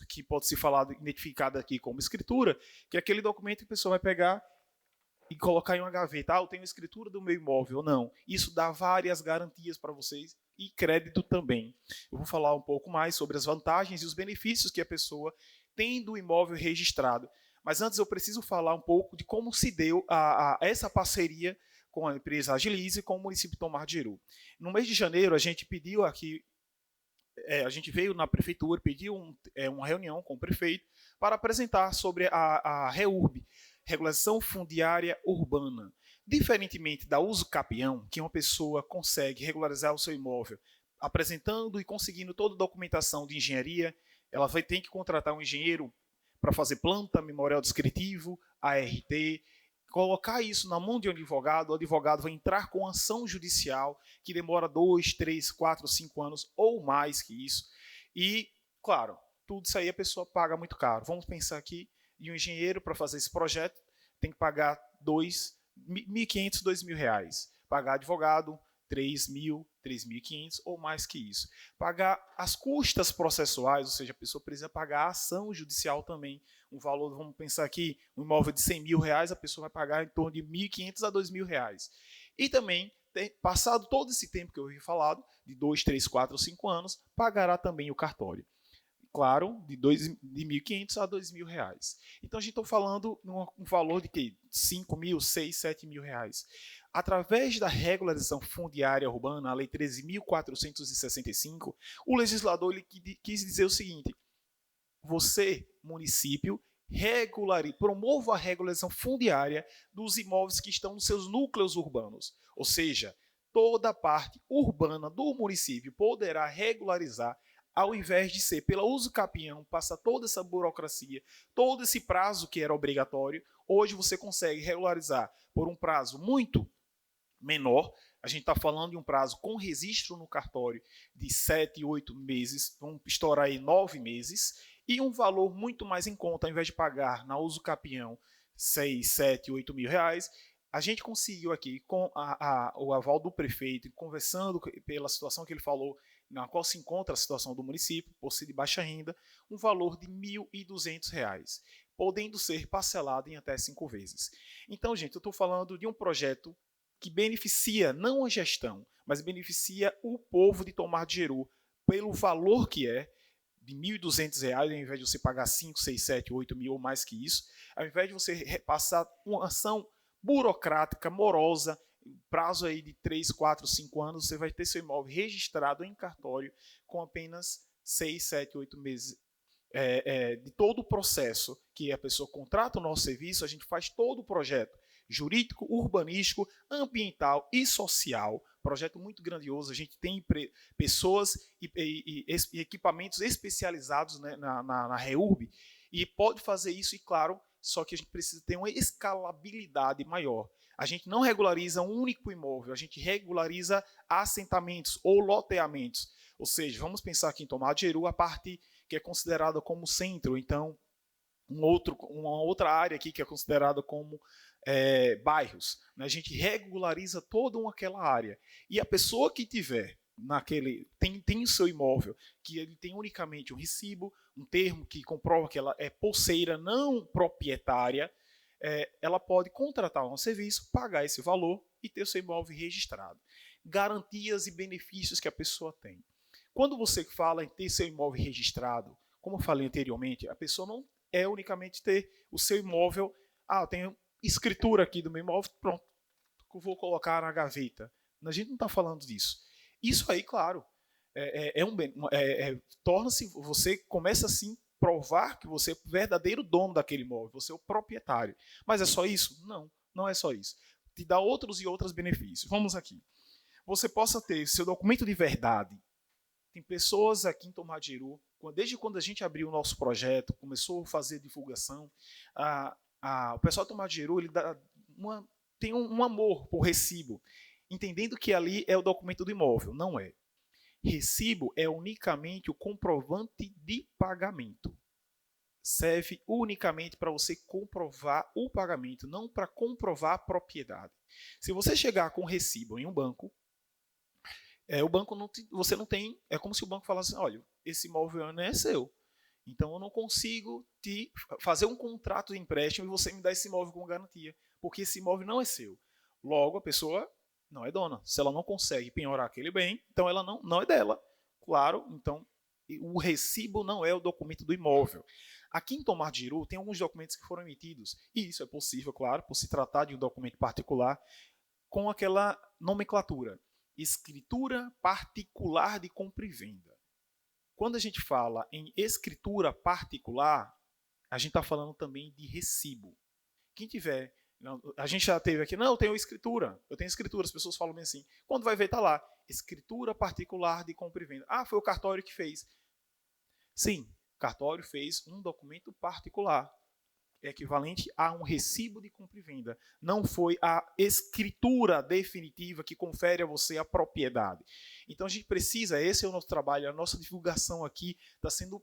que pode ser falado, identificado aqui como escritura, que é aquele documento que a pessoa vai pegar e colocar em uma gaveta. Eu tenho a escritura do meu imóvel. Não. Isso dá várias garantias para vocês e crédito também. Eu vou falar um pouco mais sobre as vantagens e os benefícios que a pessoa tem do imóvel registrado. Mas antes eu preciso falar um pouco de como se deu essa parceria com a empresa Agilize e com o município de Tomar de Jeru. No mês de janeiro, a gente pediu aqui, a gente veio na prefeitura, pediu uma reunião com o prefeito para apresentar sobre a REURB, Regulação Fundiária Urbana. Diferentemente da uso capião, que uma pessoa consegue regularizar o seu imóvel apresentando e conseguindo toda a documentação de engenharia, ela vai ter que contratar um engenheiro para fazer planta, memorial descritivo, ART, colocar isso na mão de um advogado, o advogado vai entrar com ação judicial que demora 2, 3, 4, 5 anos ou mais que isso. E, claro, tudo isso aí a pessoa paga muito caro. Vamos pensar aqui, e um engenheiro para fazer esse projeto tem que pagar R$1.500, R$2.000. Pagar advogado, R$3.000, R$3.500 ou mais que isso. Pagar as custas processuais, ou seja, a pessoa precisa pagar a ação judicial também. Um valor, vamos pensar aqui, um imóvel de R$100.000, a pessoa vai pagar em torno de R$1.500 a R$2.000. E também, passado todo esse tempo que eu havia falado, de 2, 3, 4, 5 anos, pagará também o cartório. Claro, de R$1.500 a R$2.000. Então, a gente está falando um valor de R$5.000, R$6.000, R$7.000. Através da regularização fundiária urbana, a Lei 13.465, o legislador ele quis dizer o seguinte: você, município, promova a regularização fundiária dos imóveis que estão nos seus núcleos urbanos. Ou seja, toda a parte urbana do município poderá regularizar, ao invés de ser pela uso capião, passar toda essa burocracia, todo esse prazo que era obrigatório. Hoje você consegue regularizar por um prazo muito menor. A gente está falando de um prazo com registro no cartório de 7, 8 meses, vamos estourar aí 9 meses, e um valor muito mais em conta, ao invés de pagar na uso capião 6, 7, 8 mil reais, a gente conseguiu aqui, com o aval do prefeito, conversando pela situação que ele falou, na qual se encontra a situação do município, por ser de baixa renda, um valor de R$1.200, podendo ser parcelado em até 5 vezes. Então, gente, eu estou falando de um projeto que beneficia não a gestão, mas beneficia o povo de Tomar de Jeru, pelo valor que é, de R$1.200, ao invés de você pagar 5, 6, 7, 8 mil ou mais que isso, ao invés de você passar uma ação burocrática, morosa, prazo aí de 3, 4, 5 anos, você vai ter seu imóvel registrado em cartório com apenas 6, 7, 8 meses de todo o processo que a pessoa contrata o nosso serviço. A gente faz todo o projeto jurídico, urbanístico, ambiental e social. Projeto muito grandioso. A gente tem pessoas e equipamentos especializados, né, na REURB, e pode fazer isso, e claro, só que a gente precisa ter uma escalabilidade maior. A gente não regulariza um único imóvel, a gente regulariza assentamentos ou loteamentos. Ou seja, vamos pensar aqui em Tomar de Jeru, a parte que é considerada como centro, então uma outra área aqui que é considerada como bairros. Né? A gente regulariza toda aquela área. E a pessoa que tiver tem o seu imóvel, que ele tem unicamente um recibo, um termo que comprova que ela é posseira, não proprietária, ela pode contratar um serviço, pagar esse valor e ter o seu imóvel registrado. Garantias e benefícios que a pessoa tem. Quando você fala em ter seu imóvel registrado, como eu falei anteriormente, a pessoa não é unicamente ter o seu imóvel, eu tenho escritura aqui do meu imóvel, pronto, vou colocar na gaveta. A gente não está falando disso. Isso aí, claro, torna-se, você começa assim provar que você é o verdadeiro dono daquele imóvel, você é o proprietário. Mas é só isso? Não, não é só isso. Te dá outros e outros benefícios. Vamos aqui. Você possa ter seu documento de verdade. Tem pessoas aqui em Tomajiru, desde quando a gente abriu o nosso projeto, começou a fazer divulgação, o pessoal de Tomajiru tem um amor por recibo, entendendo que ali é o documento do imóvel. Não é. Recibo é unicamente o comprovante de pagamento. Serve unicamente para você comprovar o pagamento, não para comprovar a propriedade. Se você chegar com recibo em um banco, o banco você não tem. É como se o banco falasse: olha, esse imóvel não é seu. Então eu não consigo te fazer um contrato de empréstimo e você me dar esse imóvel como garantia, porque esse imóvel não é seu. Logo, a pessoa não é dona. Se ela não consegue penhorar aquele bem, então ela não é dela. Claro, então o recibo não é o documento do imóvel. Aqui em Tomajiru tem alguns documentos que foram emitidos, e isso é possível, claro, por se tratar de um documento particular, com aquela nomenclatura: escritura particular de compra e venda. Quando a gente fala em escritura particular, a gente está falando também de recibo. Quem tiver, a gente já teve aqui, eu tenho escritura, as pessoas falam bem assim, quando vai ver está lá, escritura particular de compra e venda. Foi o cartório que fez. Sim, o cartório fez um documento particular, equivalente a um recibo de compra e venda. Não foi a escritura definitiva que confere a você a propriedade. Então a gente precisa, esse é o nosso trabalho, a nossa divulgação aqui está sendo...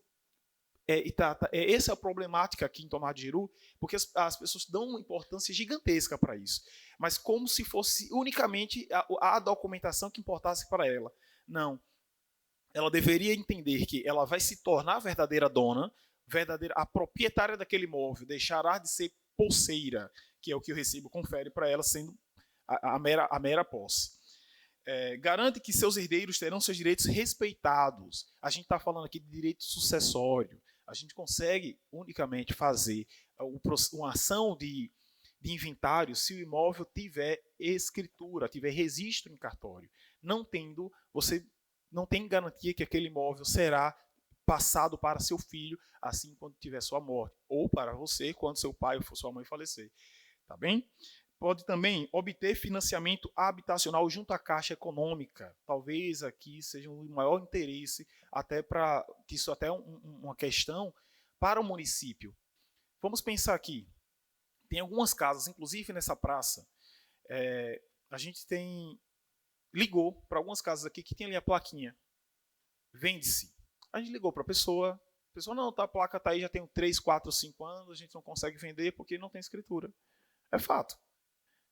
essa é a problemática aqui em Tomajiru, porque as pessoas dão uma importância gigantesca para isso, mas como se fosse unicamente a documentação que importasse para ela. Não. Ela deveria entender que ela vai se tornar a verdadeira dona, a proprietária daquele imóvel, deixará de ser posseira, que é o que o recibo confere para ela, sendo a mera posse. Garante que seus herdeiros terão seus direitos respeitados. A gente está falando aqui de direito sucessório. A gente consegue unicamente fazer uma ação de inventário se o imóvel tiver escritura, tiver registro em cartório. Não tendo, você não tem garantia que aquele imóvel será passado para seu filho, assim quando tiver sua morte, ou para você quando seu pai ou sua mãe falecer. Tá bem? Pode também obter financiamento habitacional junto à Caixa Econômica. Talvez aqui seja o maior interesse, até para que isso até é uma questão para o município. Vamos pensar aqui. Tem algumas casas, inclusive nessa praça, a gente ligou para algumas casas aqui que tem ali a plaquinha. Vende-se. A gente ligou para a pessoa não, a placa está aí, já tem 3, 4, 5 anos, a gente não consegue vender porque não tem escritura. É fato.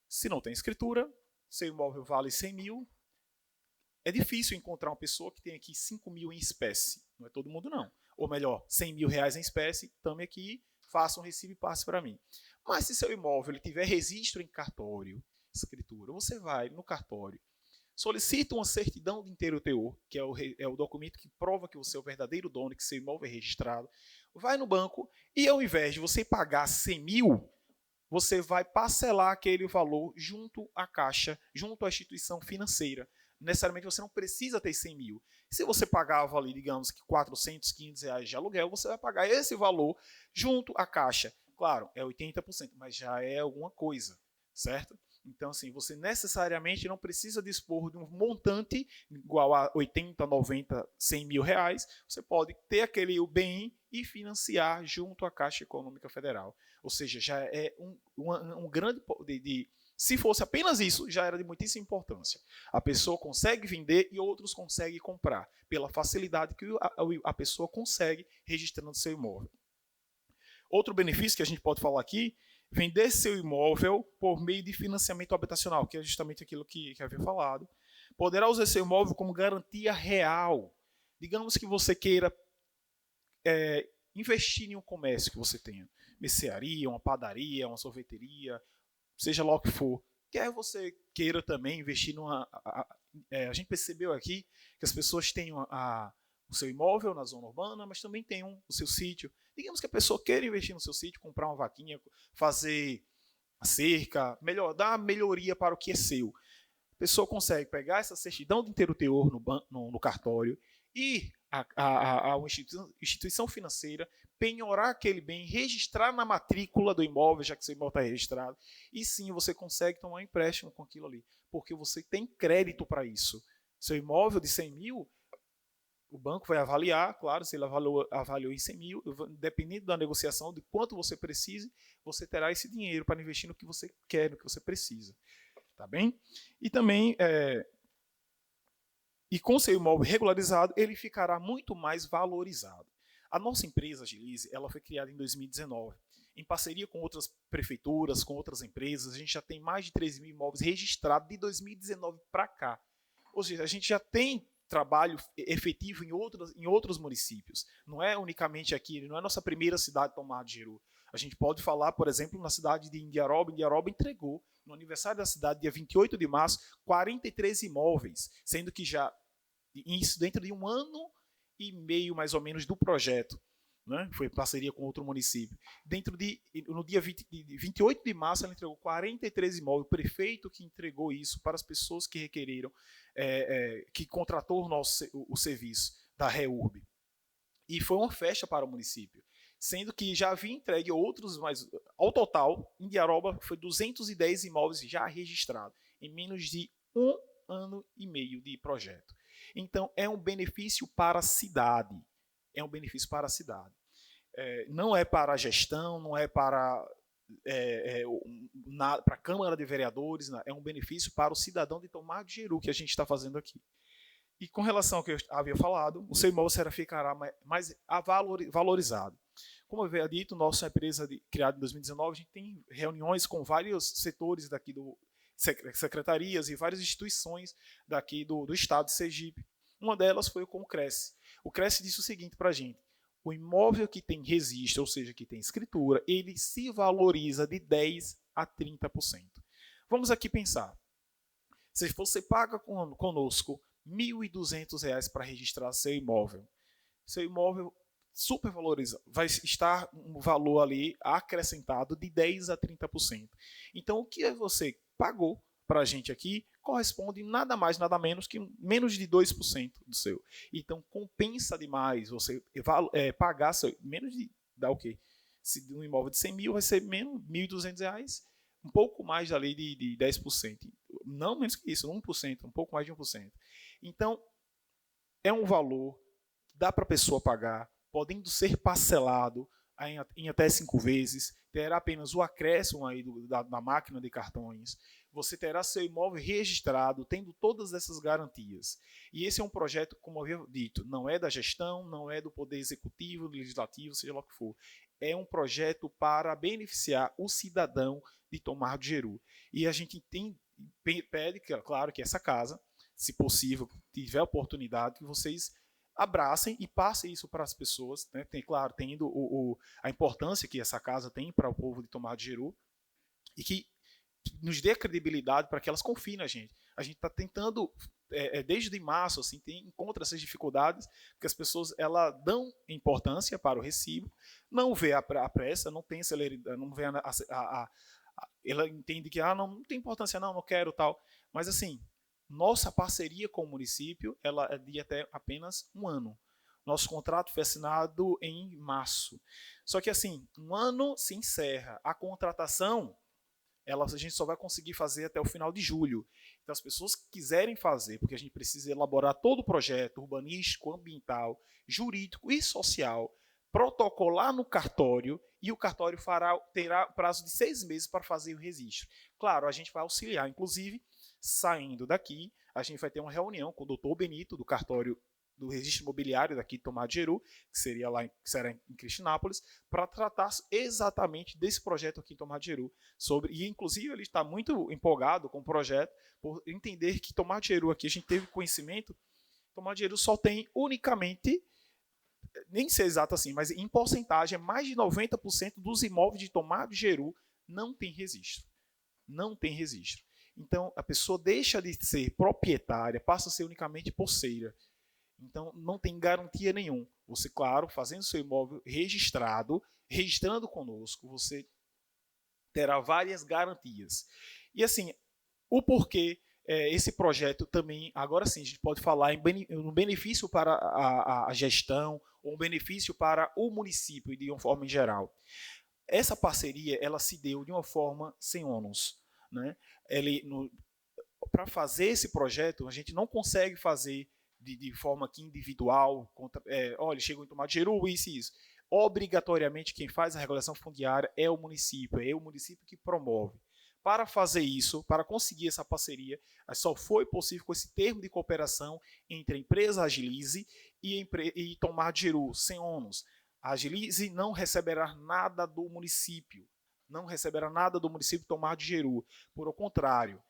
Se não tem escritura, seu imóvel vale 100 mil, é difícil encontrar uma pessoa que tem aqui 5 mil em espécie. Não é todo mundo, não. Ou melhor, 100 mil reais em espécie, tome aqui, faça um recibo e passe para mim. Mas se seu imóvel ele tiver registro em cartório, escritura, você vai no cartório, solicita uma certidão de inteiro teor, que é o documento que prova que você é o verdadeiro dono, que seu imóvel é registrado, vai no banco e ao invés de você pagar 100 mil, você vai parcelar aquele valor junto à Caixa, junto à instituição financeira. Necessariamente você não precisa ter 100 mil. Se você pagava ali, digamos que 400, 500 reais de aluguel, você vai pagar esse valor junto à Caixa. Claro, é 80%, mas já é alguma coisa, certo? Então, assim, você necessariamente não precisa dispor de um montante igual a 80, 90, 100 mil reais. Você pode ter aquele bem e financiar junto à Caixa Econômica Federal. Ou seja, já é um grande Se fosse apenas isso, já era de muitíssima importância. A pessoa consegue vender e outros conseguem comprar, pela facilidade que a pessoa consegue registrando seu imóvel. Outro benefício que a gente pode falar aqui, vender seu imóvel por meio de financiamento habitacional, que é justamente aquilo que havia falado. Poderá usar seu imóvel como garantia real. Digamos que você queira investir em um comércio que você tenha. Mercearia, uma padaria, uma sorveteria, seja lá o que for. Quer você queira também investir numa... A gente percebeu aqui que as pessoas têm o seu imóvel na zona urbana, mas também tem o seu sítio. Digamos que a pessoa queira investir no seu sítio, comprar uma vaquinha, fazer a cerca, dar uma melhoria para o que é seu. A pessoa consegue pegar essa certidão de inteiro teor no cartório, ir a uma instituição financeira, penhorar aquele bem, registrar na matrícula do imóvel, já que seu imóvel está registrado, e sim você consegue tomar um empréstimo com aquilo ali, porque você tem crédito para isso. Seu imóvel de 100 mil, o banco vai avaliar, claro, se ele avaliou em 100 mil, dependendo da negociação, de quanto você precise, você terá esse dinheiro para investir no que você quer, no que você precisa. Tá bem? E também... E com seu imóvel regularizado, ele ficará muito mais valorizado. A nossa empresa, Agilize, ela foi criada em 2019. Em parceria com outras prefeituras, com outras empresas, a gente já tem mais de 13 mil imóveis registrados de 2019 para cá. Ou seja, a gente já tem trabalho efetivo em outros municípios. Não é unicamente aqui, não é a nossa primeira cidade Tomar de Jeru. A gente pode falar, por exemplo, na cidade de Indiaroba. Indiaroba entregou, no aniversário da cidade, dia 28 de março, 43 imóveis, sendo que já isso dentro de 1 ano e meio, mais ou menos, do projeto. Né? Foi em parceria com outro município. No dia 28 de março, ela entregou 43 imóveis. O prefeito que entregou isso para as pessoas que requereram, que contratou o serviço da REURB. E foi uma festa para o município. Sendo que já havia entregue outros, mas ao total, em Indiaroba, foi 210 imóveis já registrados, em menos de 1 ano e meio de projeto. Então, é um benefício para a cidade. É um benefício para a cidade. Não é para a gestão, não é para a Câmara de Vereadores, é um benefício para o cidadão de Tomar de Jeru que a gente está fazendo aqui. E com relação ao que eu havia falado, o seu imóvel ficará mais valorizado. Como eu havia dito, nossa empresa criada em 2019, a gente tem reuniões com vários setores daqui secretarias e várias instituições daqui do estado de Sergipe. Uma delas foi com o Cresce. O Cresce disse o seguinte para a gente: o imóvel que tem registro, ou seja, que tem escritura, ele se valoriza de 10% a 30%. Vamos aqui pensar. Se você paga conosco R$ 1.200 para registrar seu imóvel supervaloriza, vai estar um valor ali acrescentado de 10% a 30%. Então, o que você pagou para a gente aqui corresponde nada mais, nada menos que menos de 2% do seu. Então, compensa demais você pagar menos de... Dá o quê? Se um imóvel de 100 mil vai ser menos R$ 1.200, um pouco mais ali de 10%. Não menos que isso, 1%, um pouco mais de 1%. Então, é um valor que dá para a pessoa pagar, podendo ser parcelado em até 5 vezes, terá apenas o acréscimo aí da máquina de cartões, você terá seu imóvel registrado, tendo todas essas garantias. E esse é um projeto, como eu havia dito, não é da gestão, não é do Poder Executivo, legislativo, seja lá o que for. É um projeto para beneficiar o cidadão de Tomar de Jeru. E a gente pede, claro, que essa casa, se possível, tiver oportunidade, que vocês abracem e passem isso para as pessoas, né? Claro, tendo a importância que essa casa tem para o povo de Tomar de Jeru, e que nos dê credibilidade para que elas confiem na gente. A gente está tentando, desde março, assim, encontra essas dificuldades, porque as pessoas dão importância para o recibo, não vê a pressa, não tem celeridade, não vê ela entende que não tem importância, não quero tal. Mas assim, nossa parceria com o município ela é de até apenas 1 ano. Nosso contrato foi assinado em março. Só que assim, 1 ano se encerra. A contratação, a gente só vai conseguir fazer até o final de julho. Então as pessoas que quiserem fazer, porque a gente precisa elaborar todo o projeto urbanístico, ambiental, jurídico e social protocolar no cartório e o cartório terá prazo de 6 meses para fazer o registro. Claro, a gente vai auxiliar, inclusive, saindo daqui, a gente vai ter uma reunião com o doutor Benito, do cartório do registro imobiliário daqui de Tomar de Jeru, que será em Cristinápolis, para tratar exatamente desse projeto aqui em Tomar de Jeru. E, inclusive, ele está muito empolgado com o projeto, por entender que Tomar de Jeru aqui, a gente teve conhecimento, Tomar de Jeru só tem unicamente, nem sei exato assim, mas em porcentagem, mais de 90% dos imóveis de Tomar de Jeru não tem registro. Não tem registro. Então, a pessoa deixa de ser proprietária, passa a ser unicamente posseira. Então, não tem garantia nenhuma. Você, claro, fazendo seu imóvel registrando conosco, você terá várias garantias. E, assim, o porquê esse projeto também, agora sim, a gente pode falar um benefício para a gestão, ou um benefício para o município, de uma forma em geral. Essa parceria, ela se deu de uma forma sem ônus, né? Para fazer esse projeto, a gente não consegue fazer de forma aqui individual, olha, chegou em Tomar de Jeru, isso e isso. Obrigatoriamente, quem faz a regulação fundiária é o município que promove. Para fazer isso, para conseguir essa parceria, só foi possível com esse termo de cooperação entre a empresa Agilize e Tomar de Jeru, sem ônus. A Agilize não receberá nada do município, Tomar de Jeru. Por contrário,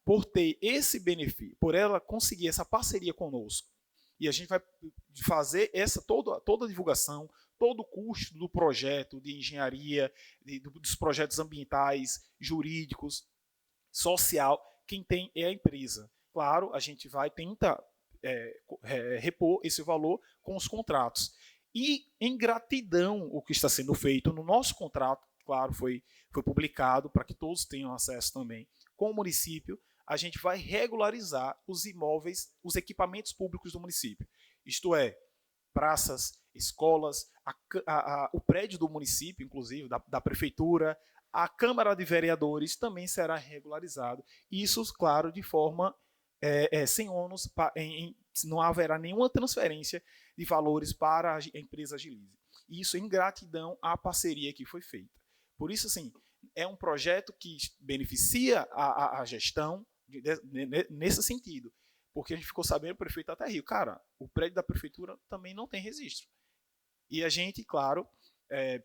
por ter esse benefício, por ela conseguir essa parceria conosco, e a gente vai fazer toda a divulgação, todo o custo do projeto de engenharia, dos projetos ambientais, jurídicos, social, quem tem é a empresa. Claro, a gente vai tentar repor esse valor com os contratos. E, em gratidão, o que está sendo feito no nosso contrato, claro, foi publicado para que todos tenham acesso também, com o município, a gente vai regularizar os imóveis, os equipamentos públicos do município. Isto é, praças, escolas, o prédio do município, inclusive, da prefeitura, a Câmara de Vereadores também será regularizado. Isso, claro, de forma sem ônus, não haverá nenhuma transferência de valores para a empresa Agilize. Isso em gratidão à parceria que foi feita. Por isso, assim, é um projeto que beneficia a gestão nesse sentido. Porque a gente ficou sabendo, o prefeito até riu. Cara, o prédio da prefeitura também não tem registro. E a gente, claro,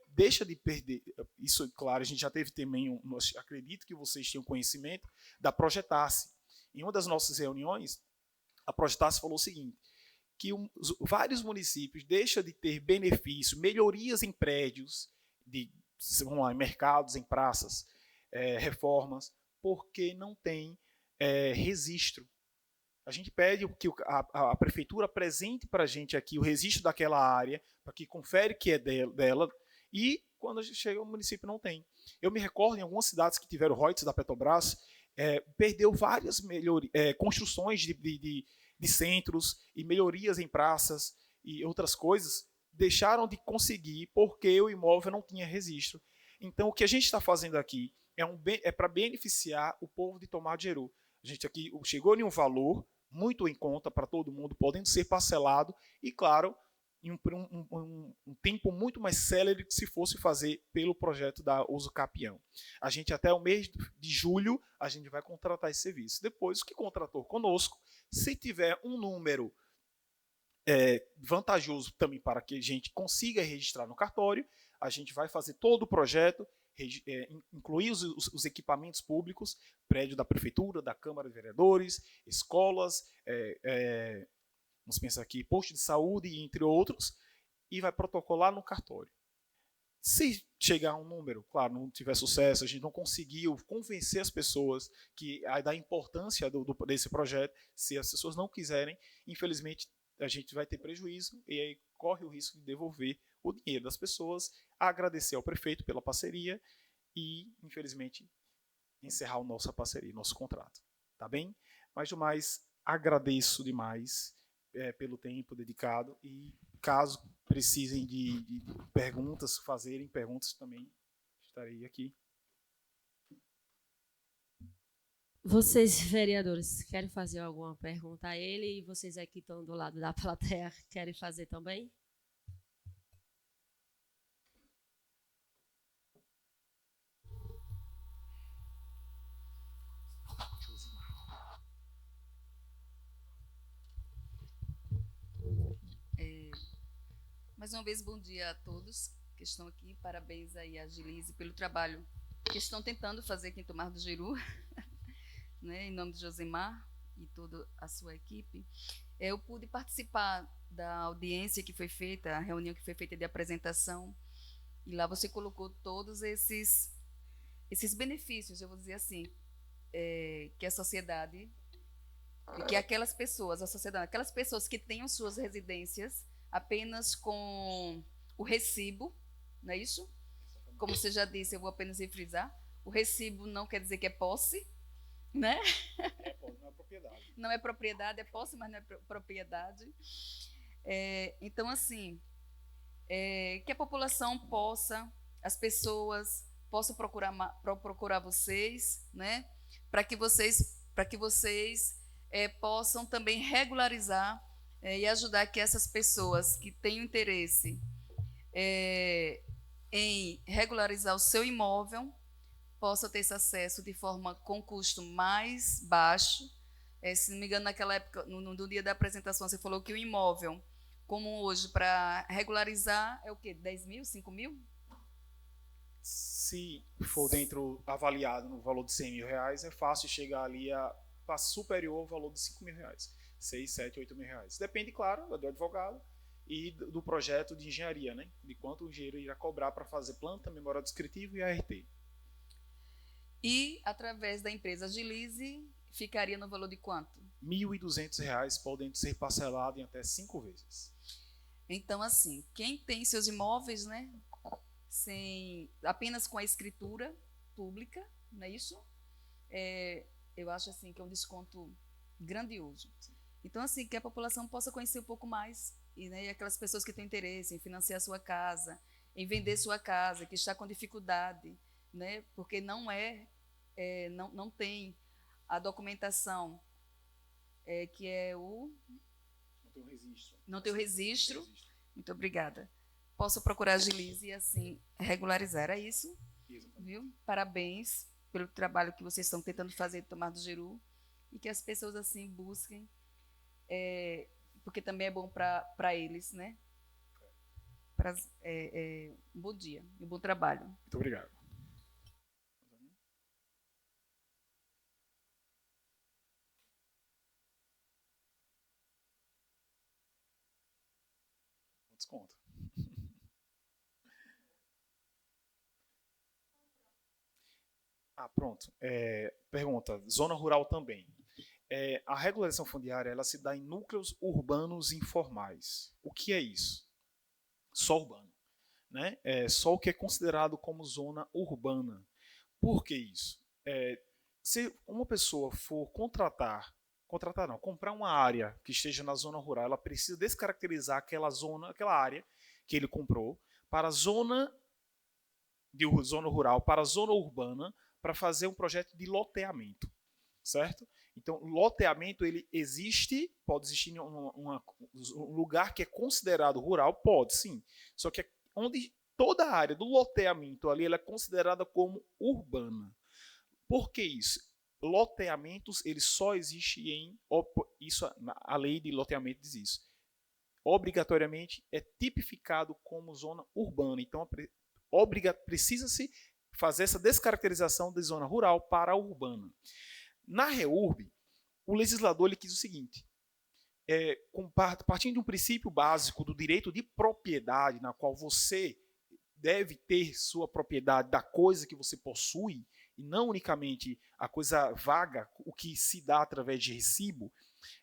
deixa de perder. Isso, claro, a gente já teve também, acredito que vocês tenham conhecimento, da Projetasse. Em uma das nossas reuniões, a Projetasse falou o seguinte, que vários municípios deixam de ter benefício, melhorias em prédios, vamos lá, em mercados, em praças, reformas, porque não tem registro. A gente pede que a prefeitura apresente para a gente aqui o registro daquela área, para que confere que é dela, e quando a gente chega, o município não tem. Eu me recordo em algumas cidades que tiveram royalties da Petrobras, perdeu várias construções de centros e melhorias em praças e outras coisas, deixaram de conseguir porque o imóvel não tinha registro. Então, o que a gente está fazendo aqui é para beneficiar o povo de Tomar de Jeru. A gente aqui chegou em um valor muito em conta para todo mundo, podendo ser parcelado e, claro, em um tempo muito mais célere que se fosse fazer pelo projeto da Uso Capião. A gente, até o mês de julho, a gente vai contratar esse serviço. Depois, o que contratou conosco, se tiver um número vantajoso também para que a gente consiga registrar no cartório, a gente vai fazer todo o projeto, incluir os equipamentos públicos, prédio da prefeitura, da Câmara de Vereadores, escolas, vamos pensar aqui, posto de saúde, entre outros, e vai protocolar no cartório. Se chegar a um número, claro, não tiver sucesso, a gente não conseguiu convencer as pessoas da importância desse projeto, se as pessoas não quiserem, infelizmente, a gente vai ter prejuízo e aí corre o risco de devolver o dinheiro das pessoas, agradecer ao prefeito pela parceria e, infelizmente, encerrar a nossa parceria, nosso contrato. Tá bem? Mas, do mais, agradeço demais pelo tempo dedicado e, caso precisem de perguntas, fazerem perguntas também, estarei aqui. Vocês, vereadores, querem fazer alguma pergunta a ele? E vocês aqui estão do lado da plateia, querem fazer também? Mais uma vez, bom dia a todos que estão aqui. Parabéns aí a Gilise pelo trabalho que estão tentando fazer aqui em Tomar do Jeru, né, em nome de Josemar e toda a sua equipe. Eu pude participar da audiência que foi feita, a reunião que foi feita de apresentação, e lá você colocou todos esses benefícios, eu vou dizer assim, que a sociedade, que aquelas pessoas, a sociedade, aquelas pessoas que tenham suas residências apenas com o recibo, não é isso? Como você já disse, eu vou apenas refrisar, o recibo não quer dizer que é posse, né? Não é propriedade. Não é propriedade, é posse, mas não é propriedade. Então, assim, que a população possa, as pessoas possam procurar vocês, né? Para que vocês possam também regularizar e ajudar que essas pessoas que têm interesse em regularizar o seu imóvel possam ter esse acesso de forma com custo mais baixo. Se não me engano, naquela época, no dia da apresentação, você falou que o imóvel, como hoje, para regularizar, é o quê? 10 mil, 5 mil? Se for avaliado no valor de 100 mil reais, é fácil chegar ali a superior ao valor de 5 mil reais. 6, 7, 8 mil reais. Depende, claro, do advogado e do projeto de engenharia, né? De quanto o engenheiro irá cobrar para fazer planta, memorial descritivo e ART. E, através da empresa Gilise, ficaria no valor de quanto? R$ 1.200, podendo ser parcelado em até 5 vezes. Então, assim, quem tem seus imóveis, né, apenas com a escritura pública, não é isso? Eu acho assim que é um desconto grandioso. Então, assim, que a população possa conhecer um pouco mais, e aquelas pessoas que têm interesse em financiar sua casa, em vender sua casa, que está com dificuldade, né, porque não tem a documentação, que é o... Não tem o registro. Não tem o registro. Muito obrigada. Posso procurar a Gilise e, assim, regularizar. É isso? Viu? Parabéns pelo trabalho que vocês estão tentando fazer de Tomar do Jeru, e que as pessoas, assim, busquem, porque também é bom para eles, né? Um bom dia e um bom trabalho. Muito obrigado. Desconto. Pronto. Pergunta, zona rural também. A regularização fundiária ela se dá em núcleos urbanos informais. O que é isso? Só urbano, né? Só o que é considerado como zona urbana. Por que isso? Se uma pessoa for comprar uma área que esteja na zona rural, ela precisa descaracterizar aquela área que ele comprou para a zona rural, para a zona urbana, para fazer um projeto de loteamento, certo? Então, loteamento ele pode existir em um lugar que é considerado rural, pode sim, só que onde toda a área do loteamento ali ela é considerada como urbana. Por que isso? Loteamentos ele só existe a lei de loteamento diz isso. Obrigatoriamente é tipificado como zona urbana. Então, precisa-se fazer essa descaracterização de zona rural para a urbana. Na REURB, o legislador ele quis o seguinte, partindo de um princípio básico do direito de propriedade, na qual você deve ter sua propriedade da coisa que você possui, e não unicamente a coisa vaga, o que se dá através de recibo,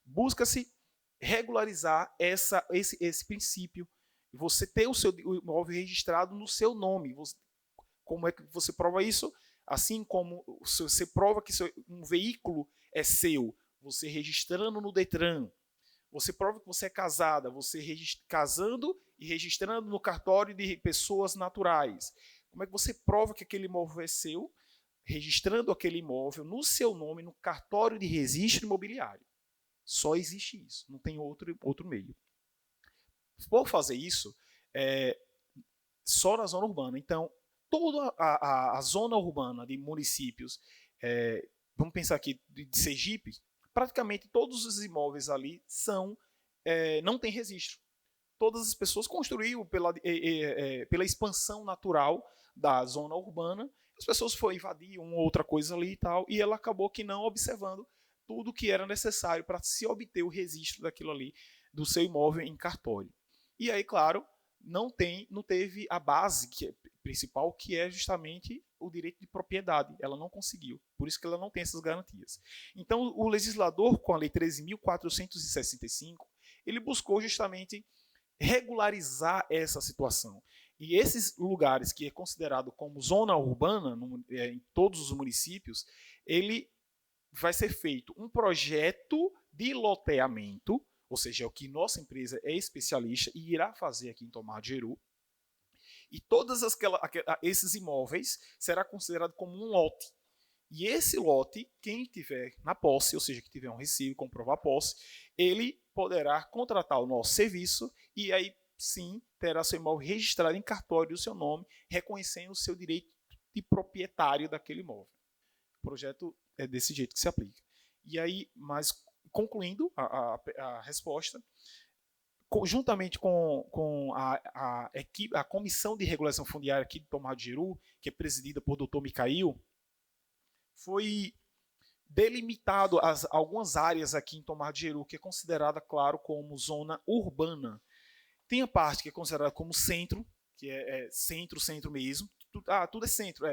busca-se regularizar esse princípio, você ter o seu imóvel registrado no seu nome. Como é que você prova isso? Assim como você prova que um veículo é seu, você registrando no Detran. Você prova que você é casada, você casando e registrando no cartório de pessoas naturais. Como é que você prova que aquele imóvel é seu? Registrando aquele imóvel no seu nome no cartório de registro imobiliário. Só existe isso, não tem outro meio. Por fazer isso, só na zona urbana. Então, toda a zona urbana de municípios, vamos pensar aqui de Sergipe, praticamente todos os imóveis ali não tem registro. todas as pessoas construíram pela expansão natural da zona urbana. As pessoas foram invadir uma ou outra coisa ali e tal, e ela acabou que não observando tudo que era necessário para se obter o registro daquilo ali, do seu imóvel em cartório. E aí, claro, não teve a base principal, que é justamente o direito de propriedade. Ela não conseguiu, por isso que ela não tem essas garantias. Então, o legislador, com a Lei 13.465, ele buscou justamente regularizar essa situação. E esses lugares que é considerado como zona urbana, em todos os municípios, ele vai ser feito um projeto de loteamento, ou seja, é o que nossa empresa é especialista e irá fazer aqui em Tomar de Jeru. E todos esses imóveis será considerado como um lote. E esse lote, quem tiver na posse, ou seja, que tiver um recibo e comprovar a posse, ele poderá contratar o nosso serviço e aí sim terá seu imóvel registrado em cartório o seu nome, reconhecendo o seu direito de proprietário daquele imóvel. O projeto é desse jeito que se aplica. E aí, mas concluindo a resposta, juntamente com a Comissão de Regulação Fundiária aqui de Tomar de Jeru, que é presidida por Dr. Micael, foi delimitado algumas áreas aqui em Tomar de Jeru, que é considerada, claro, como zona urbana. Tem a parte que é considerada como centro, que é centro mesmo. Tudo é centro,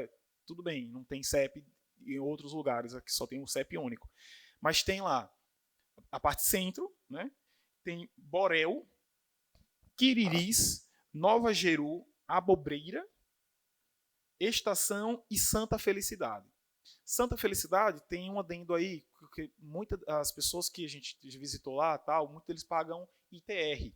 tudo bem, não tem CEP em outros lugares, aqui só tem um CEP único. Mas tem lá a parte centro, né? Tem Borel, Quiriris, Nova Jeru, Abobreira, Estação e Santa Felicidade. Santa Felicidade tem um adendo aí, porque muitas das pessoas que a gente visitou lá, muitos deles pagam ITR.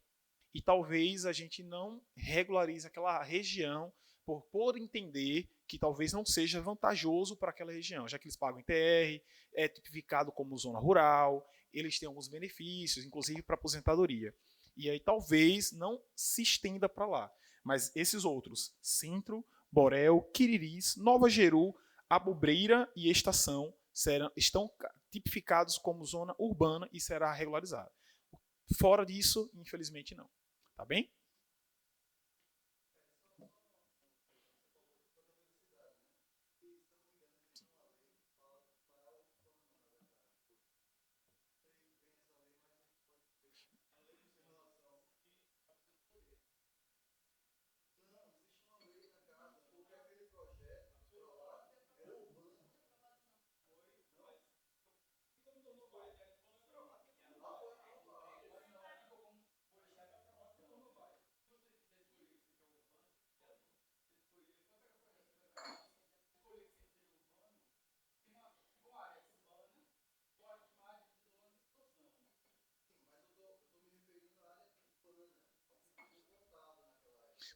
E talvez a gente não regularize aquela região por entender que talvez não seja vantajoso para aquela região, já que eles pagam ITR, é tipificado como zona rural, eles têm alguns benefícios, inclusive para aposentadoria. E aí talvez não se estenda para lá. Mas esses outros, Centro, Borel, Quiriris, Nova Jeru, Abobreira e Estação, estão tipificados como zona urbana e será regularizado. Fora disso, infelizmente não. Tá bem?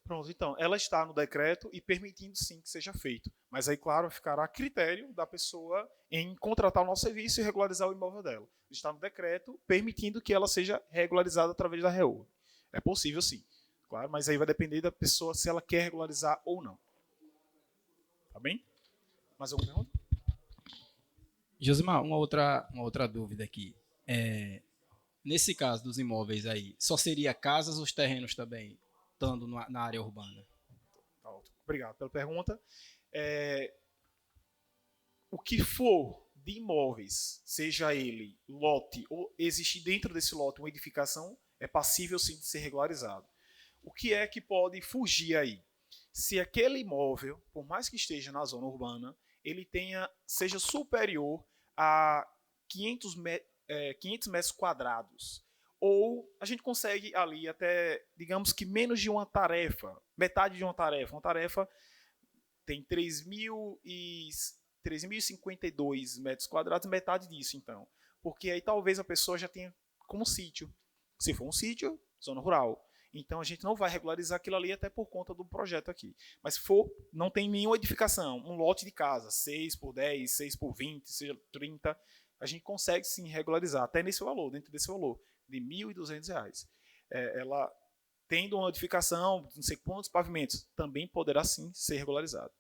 Pronto, então, ela está no decreto e permitindo sim que seja feito. Mas aí, claro, ficará a critério da pessoa em contratar o nosso serviço e regularizar o imóvel dela. Está no decreto permitindo que ela seja regularizada através da REU. É possível sim, claro, mas aí vai depender da pessoa se ela quer regularizar ou não. Tá bem? Mais alguma pergunta? Josimar, uma outra dúvida aqui. Nesse caso dos imóveis aí, só seria casas ou os terrenos também, estando na área urbana? Obrigado pela pergunta. O que for de imóveis, seja ele lote ou existe dentro desse lote uma edificação, é passível sim de ser regularizado. O que é que pode fugir aí? Se aquele imóvel, por mais que esteja na zona urbana, ele seja superior a 500 metros quadrados. Ou a gente consegue ali até, digamos que menos de uma tarefa, metade de uma tarefa. Uma tarefa tem 3.052 metros quadrados, metade disso, então. Porque aí talvez a pessoa já tenha como sítio. Se for um sítio, zona rural. Então a gente não vai regularizar aquilo ali até por conta do projeto aqui. Mas se for, não tem nenhuma edificação, um lote de casa, 6 por 10, 6 por 20, seja 30, a gente consegue sim regularizar, até nesse valor, dentro desse valor, de R$ 1.200. Ela tendo uma edificação, não sei quantos pavimentos, também poderá sim ser regularizado.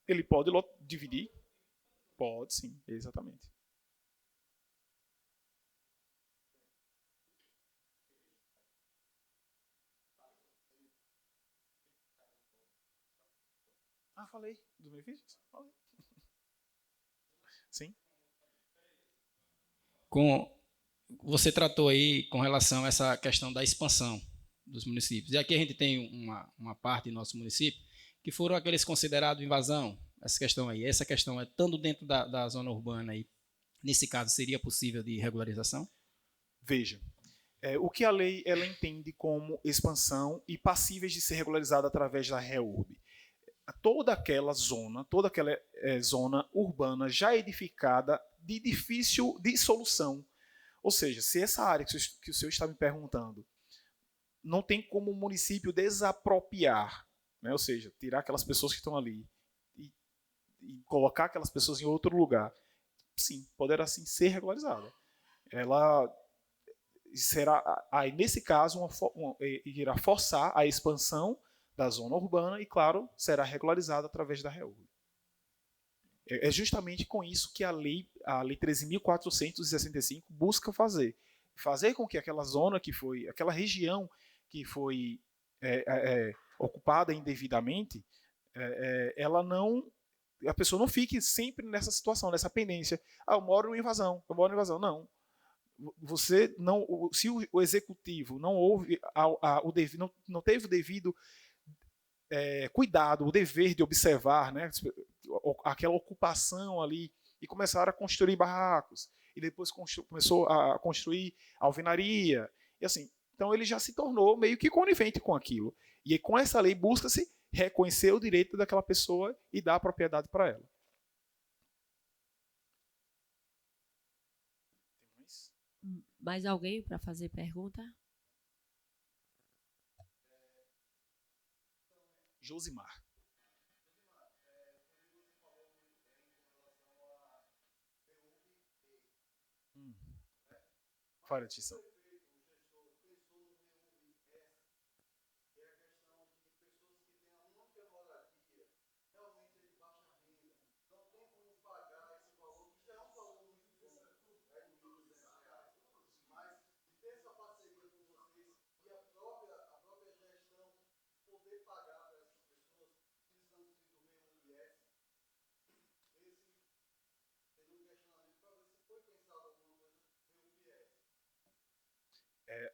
Ele pode dividir. Pode sim, exatamente. Falei dos benefícios? Falei. Sim. Você tratou aí com relação a essa questão da expansão dos municípios. E aqui a gente tem uma parte do nosso município que foram aqueles considerados invasão, essa questão aí. Essa questão é estando dentro da zona urbana aí, nesse caso, seria possível de regularização? Veja, o que a lei ela entende como expansão e passíveis de ser regularizada através da REURB. Toda aquela zona urbana já edificada de difícil dissolução. Ou seja, se essa área que o senhor está me perguntando não tem como o município desapropriar, né? Ou seja, tirar aquelas pessoas que estão ali e colocar aquelas pessoas em outro lugar, sim, poderá sim ser regularizada. Ela será, aí nesse caso, irá forçar a expansão da zona urbana e, claro, será regularizada através da REURB. É justamente com isso que a lei 13.465 busca fazer com que aquela zona aquela região que foi ocupada indevidamente, a pessoa não fique sempre nessa situação, nessa pendência. Eu moro em invasão. Não. Você não, se o executivo não houve não teve o devido cuidado, o dever de observar, né, aquela ocupação ali, e começaram a construir barracos, e depois começou a construir alvenaria, e assim, então ele já se tornou meio que conivente com aquilo. E com essa lei busca-se reconhecer o direito daquela pessoa e dar a propriedade para ela. Mais alguém para fazer pergunta? Josimar. Fora de atenção.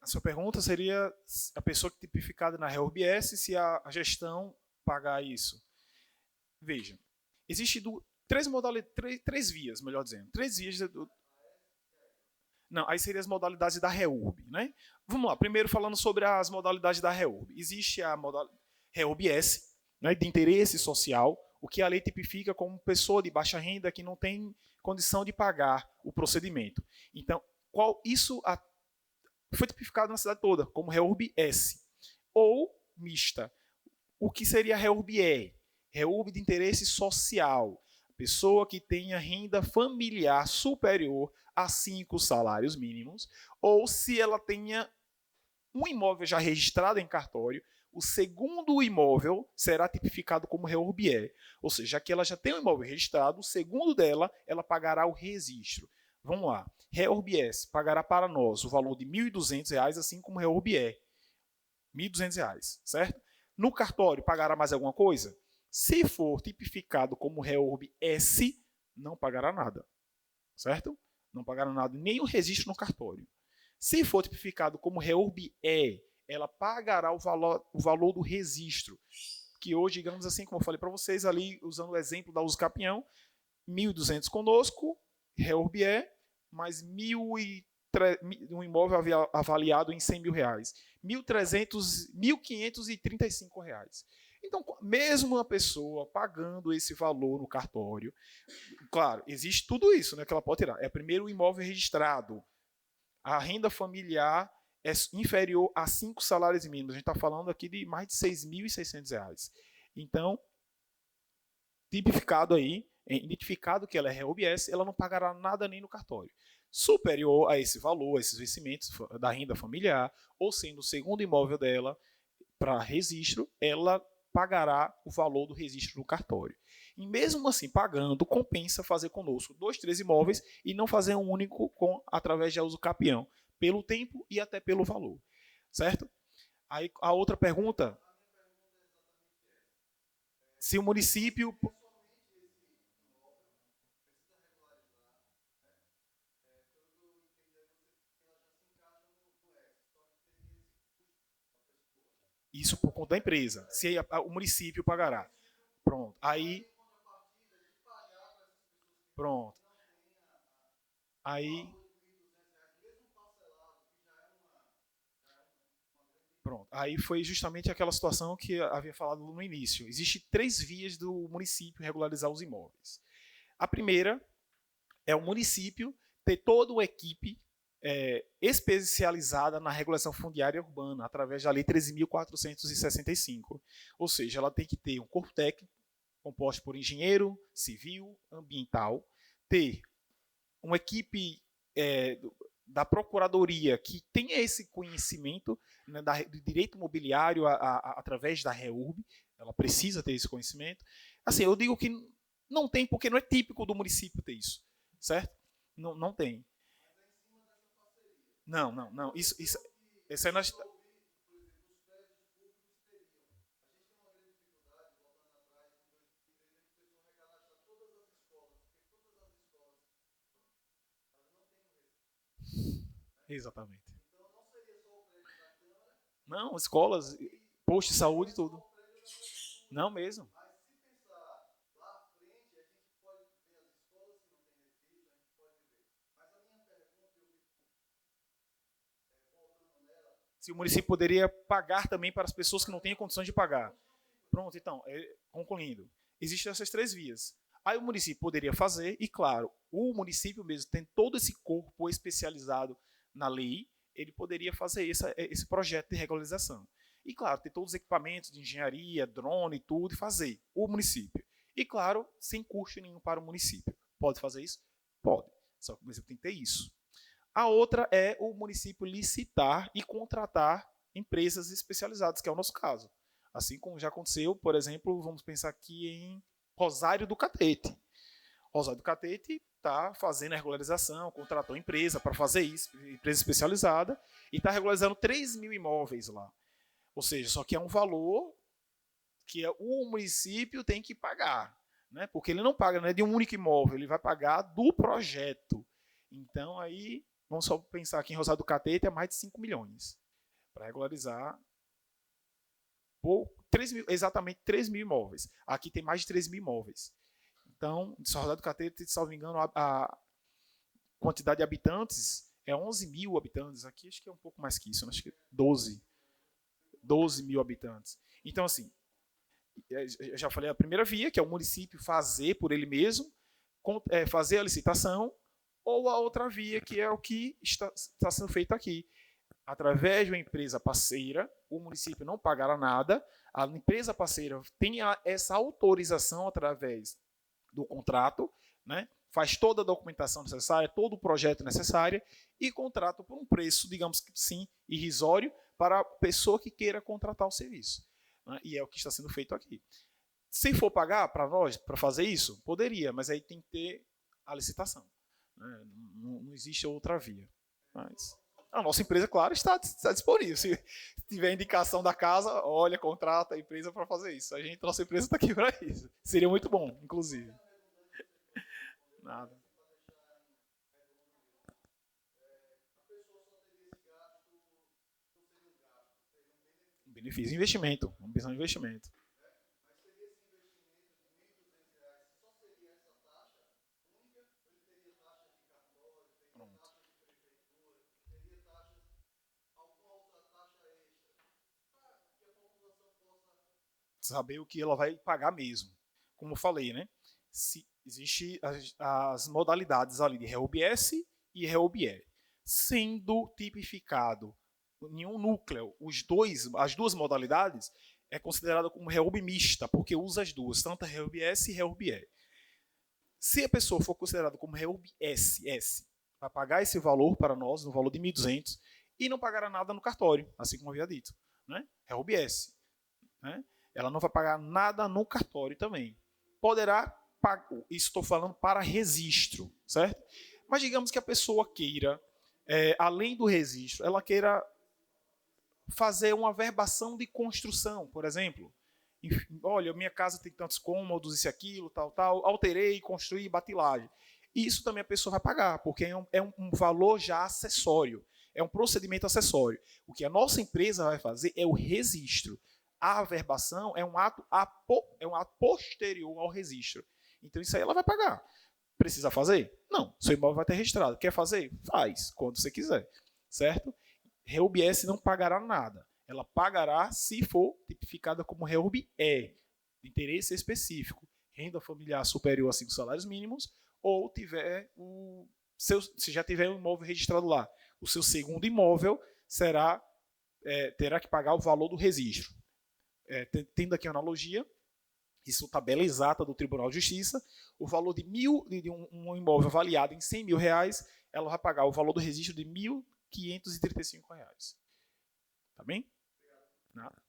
A sua pergunta seria a pessoa tipificada na REURB-S, se a gestão pagar isso. Veja, existem três vias, melhor dizendo. Três vias. Não, aí seriam as modalidades da REURB, né? Vamos lá, primeiro falando sobre as modalidades da REURB. Existe a REURB-S, né, de interesse social, o que a lei tipifica como pessoa de baixa renda que não tem condição de pagar o procedimento. Então, isso foi tipificado na cidade toda como REURB-S. Ou mista. O que seria a REURB-E? REURB de interesse social. Pessoa que tenha renda familiar superior a 5 salários mínimos, ou se ela tenha um imóvel já registrado em cartório, o segundo imóvel será tipificado como REURB-E. Ou seja, já que ela já tem um imóvel registrado, o segundo dela, ela pagará o registro. Vamos lá. REURB-S pagará para nós o valor de R$ 1.200, assim como REURB-E. R$ 1.200, certo? No cartório, pagará mais alguma coisa? Se for tipificado como REURB-S, não pagará nada, certo? Não pagará nada, nem o registro no cartório. Se for tipificado como REURB-E, ela pagará o valor do registro, que hoje, digamos assim, como eu falei para vocês, ali, usando o exemplo da Uso Capião, R$ 1.200 conosco, REURB-E, mais um imóvel avaliado em R$ 100 mil, R$ 1.535. Então, mesmo uma pessoa pagando esse valor no cartório, claro, existe tudo isso, né, que ela pode tirar. É primeiro o imóvel registrado, a renda familiar é inferior a 5 salários mínimos. A gente está falando aqui de mais de R$ 6.600. Então, tipificado aí, identificado que ela é REURB-S, ela não pagará nada nem no cartório. Superior a esse valor, a esses vencimentos da renda familiar, ou sendo o segundo imóvel dela para registro, ela pagará o valor do registro no cartório. E mesmo assim, pagando, compensa fazer conosco 2, 3 imóveis e não fazer um único através de uso capião, pelo tempo e até pelo valor. Certo? Aí a outra pergunta, se o município... Isso por conta da empresa. Se o município pagará. Pronto. Aí... Pronto. Aí... Pronto. Aí foi justamente aquela situação que havia falado no início. Existem 3 vias do município regularizar os imóveis. A primeira é o município ter toda uma equipe especializada na regulação fundiária urbana, através da Lei 13.465. Ou seja, ela tem que ter um corpo técnico, composto por engenheiro, civil, ambiental, ter uma equipe da Procuradoria que tenha esse conhecimento, né, do direito imobiliário através da REURB, ela precisa ter esse conhecimento. Assim, eu digo que não tem, porque não é típico do município ter isso, certo? Não tem. Não. Isso é nós... Exatamente. Não, escolas, posto de saúde e tudo. Não mesmo. Se o município poderia pagar também para as pessoas que não têm condições de pagar. Pronto, então, concluindo. Existem essas 3 vias. Aí o município poderia fazer, e claro, o município mesmo tem todo esse corpo especializado na lei, ele poderia fazer esse projeto de regularização. E claro, ter todos os equipamentos de engenharia, drone e tudo, e fazer o município. E claro, sem custo nenhum para o município. Pode fazer isso? Pode. Só que o município tem que ter isso. A outra é o município licitar e contratar empresas especializadas, que é o nosso caso. Assim como já aconteceu, por exemplo, vamos pensar aqui em Rosário do Catete. Rosário do Catete está fazendo a regularização, contratou empresa para fazer isso, empresa especializada, e está regularizando 3.000 imóveis lá. Ou seja, só que é um valor que o município tem que pagar, né? Porque ele não paga, não é de um único imóvel, ele vai pagar do projeto. Então, aí, vamos só pensar aqui em Rosário do Catete, é mais de 5 milhões para regularizar exatamente 3.000 imóveis. Aqui tem mais de 3.000 imóveis. Então, em Rosário do Catete, se não me engano, a quantidade de habitantes é 11.000 habitantes. Aqui acho que é um pouco mais que isso, acho que 12 mil habitantes. Então, assim, eu já falei a primeira via, que é o município fazer por ele mesmo, fazer a licitação, ou a outra via, que é o que está sendo feito aqui. Através de uma empresa parceira, o município não pagará nada, a empresa parceira tem essa autorização através do contrato, né? Faz toda a documentação necessária, todo o projeto necessário e contrata por um preço, digamos que sim, irrisório, para a pessoa que queira contratar o serviço. Né? E é o que está sendo feito aqui. Se for pagar para nós, para fazer isso, poderia, mas aí tem que ter a licitação. Né? Não existe outra via. Mas a nossa empresa, claro, está disponível. Se tiver indicação da casa, olha, contrata a empresa para fazer isso. Nossa empresa está aqui para isso. Seria muito bom, inclusive. Nada. Benefício, investimento. Vamos pensar em investimento. Pronto. Saber o que ela vai pagar mesmo. Como eu falei, né? Existem as modalidades ali de REUB-S e REUB-E. Sendo tipificado em um núcleo, as duas modalidades, é considerado como REUB mista, porque usa as duas, tanto a REUB-S e REUB-E. Se a pessoa for considerada como REUB-S, vai pagar esse valor para nós, no valor de 1.200, e não pagará nada no cartório, assim como eu havia dito. Né? REUB-S. Né? Ela não vai pagar nada no cartório também. poderá, isso estou falando para registro, certo? Mas digamos que a pessoa queira, além do registro, ela queira fazer uma verbação de construção, por exemplo. Olha, minha casa tem tantos cômodos, isso e aquilo, tal, alterei, construí, bati laje. Isso também a pessoa vai pagar, porque é um valor já acessório, é um procedimento acessório. O que a nossa empresa vai fazer é o registro. A averbação é um ato posterior ao registro. Então, isso aí ela vai pagar. Precisa fazer? Não. Seu imóvel vai ter registrado. Quer fazer? Faz, quando você quiser. Certo? REURB-S não pagará nada. Ela pagará se for tipificada como REURB-E, de interesse específico, renda familiar superior a 5 salários mínimos, ou se já tiver um imóvel registrado lá. O seu segundo imóvel terá que pagar o valor do registro. Tendo aqui a analogia, isso tabela exata do Tribunal de Justiça, o valor de um imóvel avaliado em R$100.000, ela vai pagar o valor do registro de R$1.535. Tá bem? Nada?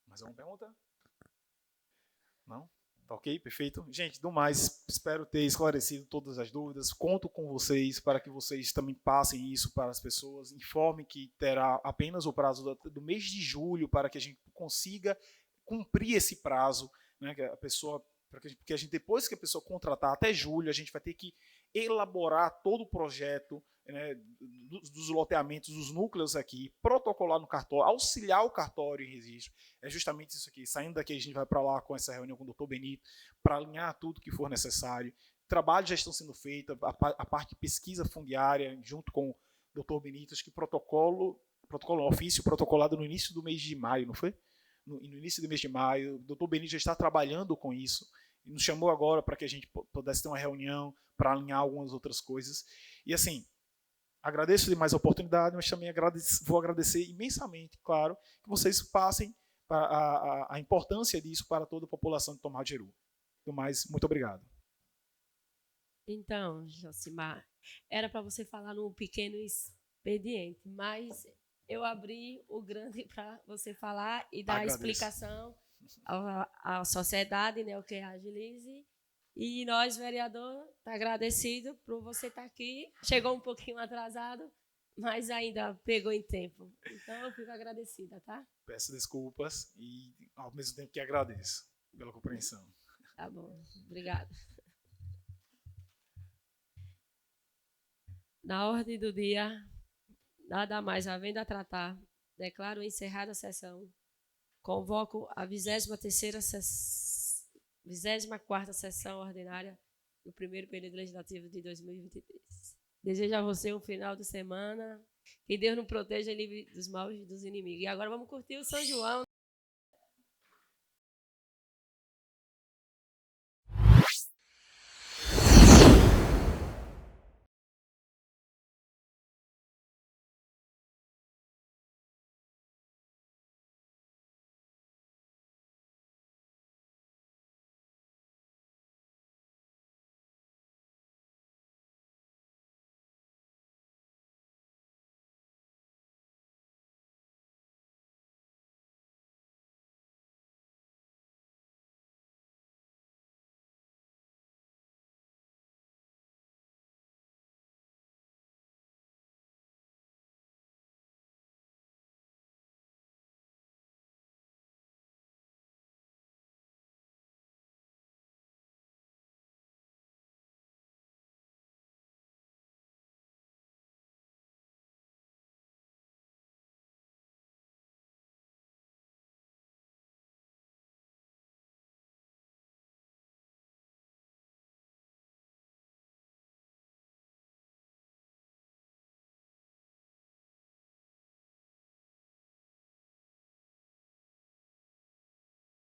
Mais alguma pergunta? Não? Tá ok? Perfeito. Gente, do mais, espero ter esclarecido todas as dúvidas. Conto com vocês para que vocês também passem isso para as pessoas. Informem que terá apenas o prazo do mês de julho para que a gente consiga cumprir esse prazo, né? Que a pessoa, porque a gente, depois que a pessoa contratar até julho, a gente vai ter que elaborar todo o projeto, né, dos loteamentos, dos núcleos aqui, protocolar no cartório, auxiliar o cartório em registro. É justamente isso aqui. Saindo daqui, a gente vai para lá com essa reunião com o Dr. Benito, para alinhar tudo que for necessário. Trabalhos já estão sendo feitos, a parte de pesquisa fundiária, junto com o Dr. Benito, acho que ofício protocolado no início do mês de maio, não foi? No início do mês de maio, o Dr. Benito já está trabalhando com isso, e nos chamou agora para que a gente pudesse ter uma reunião para alinhar algumas outras coisas. E assim, agradeço demais a oportunidade, mas também vou agradecer imensamente, claro, que vocês passem a importância disso para toda a população de Tom Rajeru. Do mais, muito obrigado. Então, Josimar, era para você falar num pequeno expediente, mas eu abri o grande para você falar e dar a explicação à sociedade, né, o que é a Agilize. E nós, vereador, tá agradecido por você estar aqui. Chegou um pouquinho atrasado, mas ainda pegou em tempo. Então, eu fico agradecida, tá? Peço desculpas e, ao mesmo tempo, que agradeço pela compreensão. Tá bom, obrigada. Na ordem do dia, nada mais havendo a tratar, declaro encerrada a sessão. Convoco a 24ª sessão ordinária do primeiro período legislativo de 2023. Desejo a você um final de semana. Que Deus nos proteja e livre dos maus dos inimigos. E agora vamos curtir o São João.